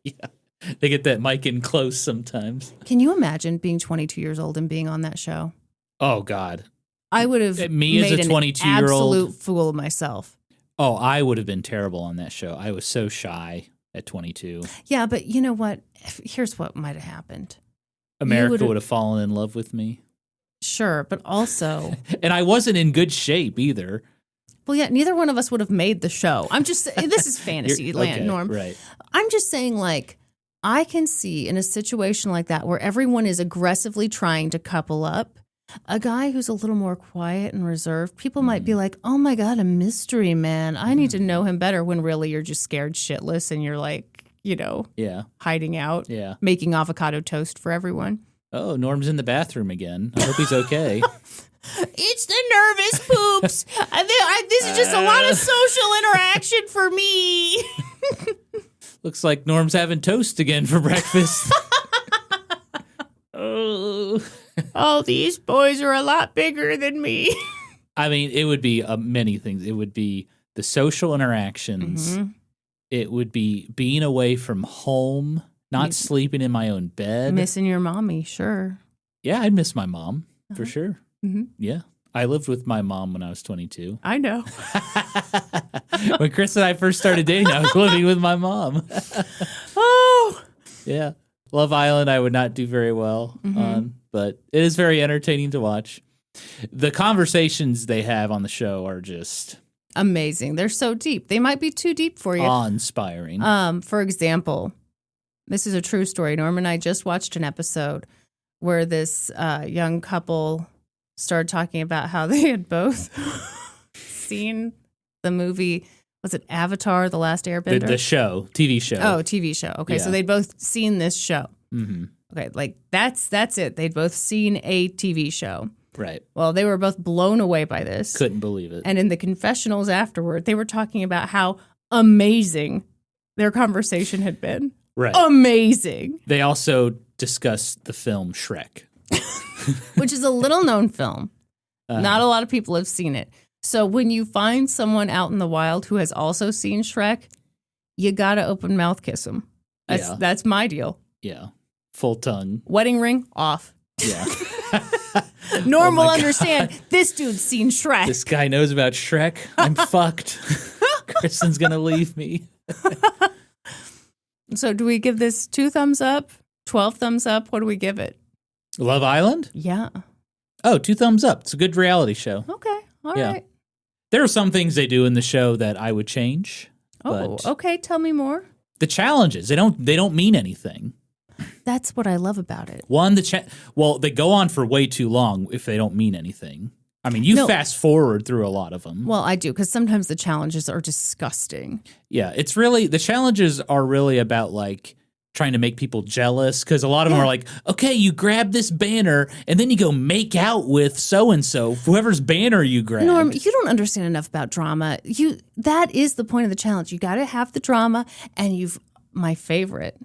Yeah. They get that mic in close sometimes. Can you imagine being 22 years old and being on that show? Oh, God. I would have me made as a 22-year-old absolute fool of myself. Oh, I would have been terrible on that show. I was so shy at 22. Yeah, but you know what? Here's what might have happened. America would have fallen in love with me. Sure, but also... And I wasn't in good shape either. Well, yeah, neither one of us would have made the show. I'm just saying, this is fantasy land, okay, Norm. Right. I'm just saying, like, I can see in a situation like that where everyone is aggressively trying to couple up, a guy who's a little more quiet and reserved, people might be like, oh my God, a mystery man. I need to know him better, when really you're just scared shitless and you're like, you know, hiding out, making avocado toast for everyone. Oh, Norm's in the bathroom again. I hope he's okay. It's the nervous poops. This is just a lot of social interaction for me. Looks like Norm's having toast again for breakfast. Oh, these boys are a lot bigger than me. I mean, it would be many things. It would be the social interactions. It would be being away from home, not sleeping in my own bed. Missing your mommy, sure. Yeah, I'd miss my mom, for sure. Yeah. I lived with my mom when I was 22. I know. When Chris and I first started dating, I was living with my mom. Oh. Yeah. Love Island, I would not do very well on, but it is very entertaining to watch. The conversations they have on the show are just amazing. They're so deep. They might be too deep for you. Awe-inspiring. For example, this is a true story. Norm and I just watched an episode where this young couple started talking about how they had both seen the movie. Was it Avatar, The Last Airbender? The show, TV show. Oh, TV show. Okay, so they'd both seen this show. Okay, like that's it. They'd both seen a TV show. Right. Well, they were both blown away by this. Couldn't believe it. And in the confessionals afterward, they were talking about how amazing their conversation had been. Right. Amazing. They also discussed the film Shrek. Which is a little-known film. Not a lot of people have seen it. So when you find someone out in the wild who has also seen Shrek, you got to open mouth kiss them. That's my deal. Yeah. Full tongue. Wedding ring, off. Yeah. Norm will understand. This dude's seen Shrek. This guy knows about Shrek. I'm fucked. Kristin's going to leave me. So do we give this 2 thumbs up? 12 thumbs up? What do we give it? Love Island? Yeah. Oh, 2 thumbs up. It's a good reality show. Okay. All right. There are some things they do in the show that I would change. Oh, okay. Tell me more. The challenges, they don't mean anything. That's what I love about it. One, they go on for way too long if they don't mean anything. I mean, you fast forward through a lot of them. Well, I do, because sometimes the challenges are disgusting. Yeah, it's really, the challenges are really about like trying to make people jealous, because a lot of them are like, okay, you grab this banner and then you go make out with so-and-so, whoever's banner you grab. Norm, you don't understand enough about drama. That is the point of the challenge. You got to have the drama, and my favorite,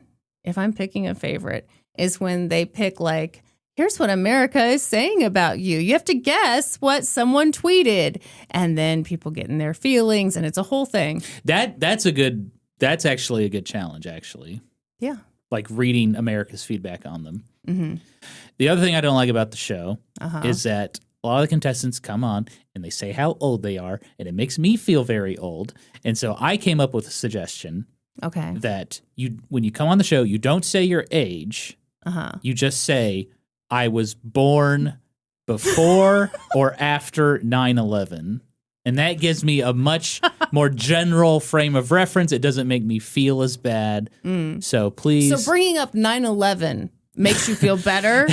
if I'm picking a favorite, is when they pick like, here's what America is saying about you. You have to guess what someone tweeted, and then people get in their feelings, and it's a whole thing. That's actually a good challenge, actually. Yeah. Like reading America's feedback on them. The other thing I don't like about the show is that lot of the contestants come on and they say how old they are, and it makes me feel very old. And so I came up with a suggestion that when you come on the show, you don't say your age. You just say, I was born before or after 9/11. And that gives me a much more general frame of reference. It doesn't make me feel as bad. So please. So bringing up 9/11 makes you feel better?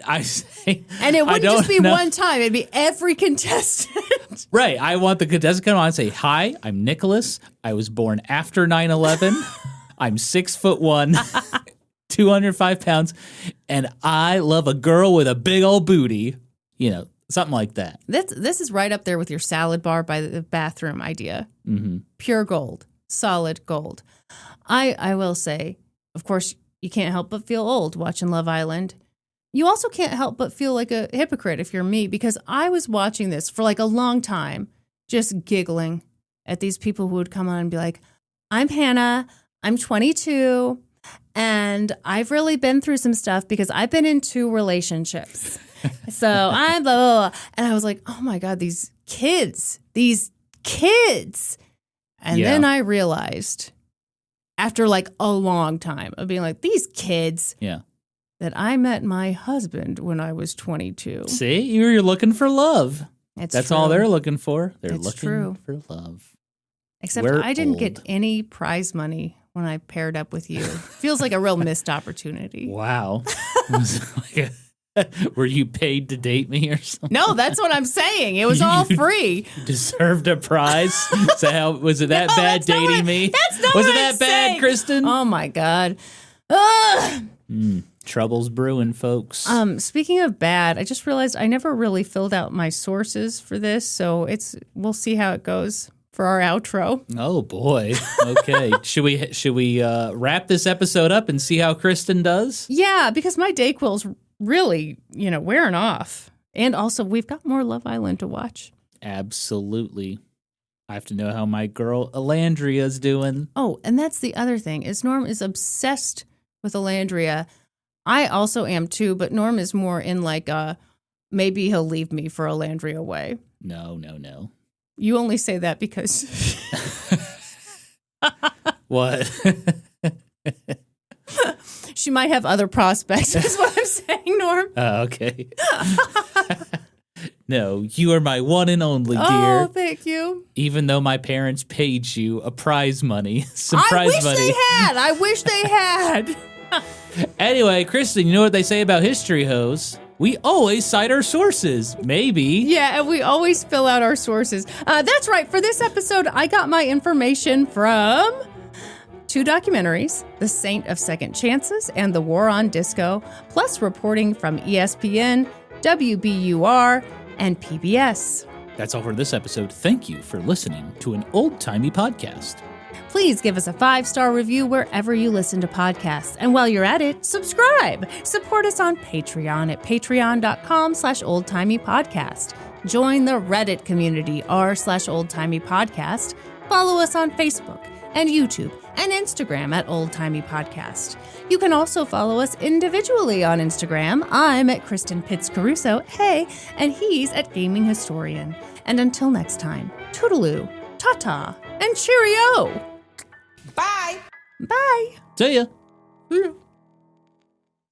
I say. And it wouldn't just be one time. It'd be every contestant. Right. I want the contestant to come on and say, hi, I'm Nicholas. I was born after 9/11. I'm 6'1", 205 pounds, and I love a girl with a big old booty. You know, something like that. This is right up there with your salad bar by the bathroom idea. Pure gold, solid gold. I will say, of course, you can't help but feel old watching Love Island. You also can't help but feel like a hypocrite if you're me, because I was watching this for like a long time, just giggling at these people who would come on and be like, I'm Hannah, I'm 22, and I've really been through some stuff because I've been in 2 relationships. So I'm blah, blah, blah. And I was like, oh my God, these kids. And then I realized, after like a long time of being like, these kids, that I met my husband when I was 22. See, you're looking for love. That's true. all they're looking for. They're It's looking true. for love. Except We're I didn't old. get any prize money when I paired up with you. Feels like a real missed opportunity. Wow. Were you paid to date me or something? No, that's what I'm saying. It was all free. Deserved a prize? So was it that bad dating me? That's not was what it that I'm bad, saying. Kristin? Oh my God. Ugh. Trouble's brewing, folks. Speaking of bad, I just realized I never really filled out my sources for this, so we'll see how it goes for our outro. Oh boy. Okay. should we wrap this episode up and see how Kristin does? Yeah, because my Dayquil's really, wearing off. And also, we've got more Love Island to watch. Absolutely. I have to know how my girl Alandria's doing. Oh, and that's the other thing, is Norm is obsessed with Alandria. I also am too, but Norm is more in like maybe he'll leave me for Alandria way. No. You only say that because... What? She might have other prospects, is what I'm saying, Norm. Oh, okay. No, you are my one and only, dear. Oh, thank you. Even though my parents paid you a prize money, I wish they had. Anyway, Kristin, you know what they say about history hoes? We always cite our sources. Maybe. Yeah, and we always fill out our sources. That's right. For this episode, I got my information from 2 documentaries, The Saint of Second Chances and The War on Disco, plus reporting from ESPN, WBUR, and PBS. That's all for this episode. Thank you for listening to an old-timey podcast. Please give us a 5-star review wherever you listen to podcasts. And while you're at it, subscribe. Support us on Patreon at patreon.com/oldtimeypodcast. Join the Reddit community r/oldtimeypodcast. Follow us on Facebook and YouTube and Instagram at Old Timey Podcast. You can also follow us individually on Instagram. I'm at Kristin Pitts Caruso, hey, and he's at Gaming Historian. And until next time, toodaloo, ta-ta, and cheerio! Bye. Bye! See ya. See ya.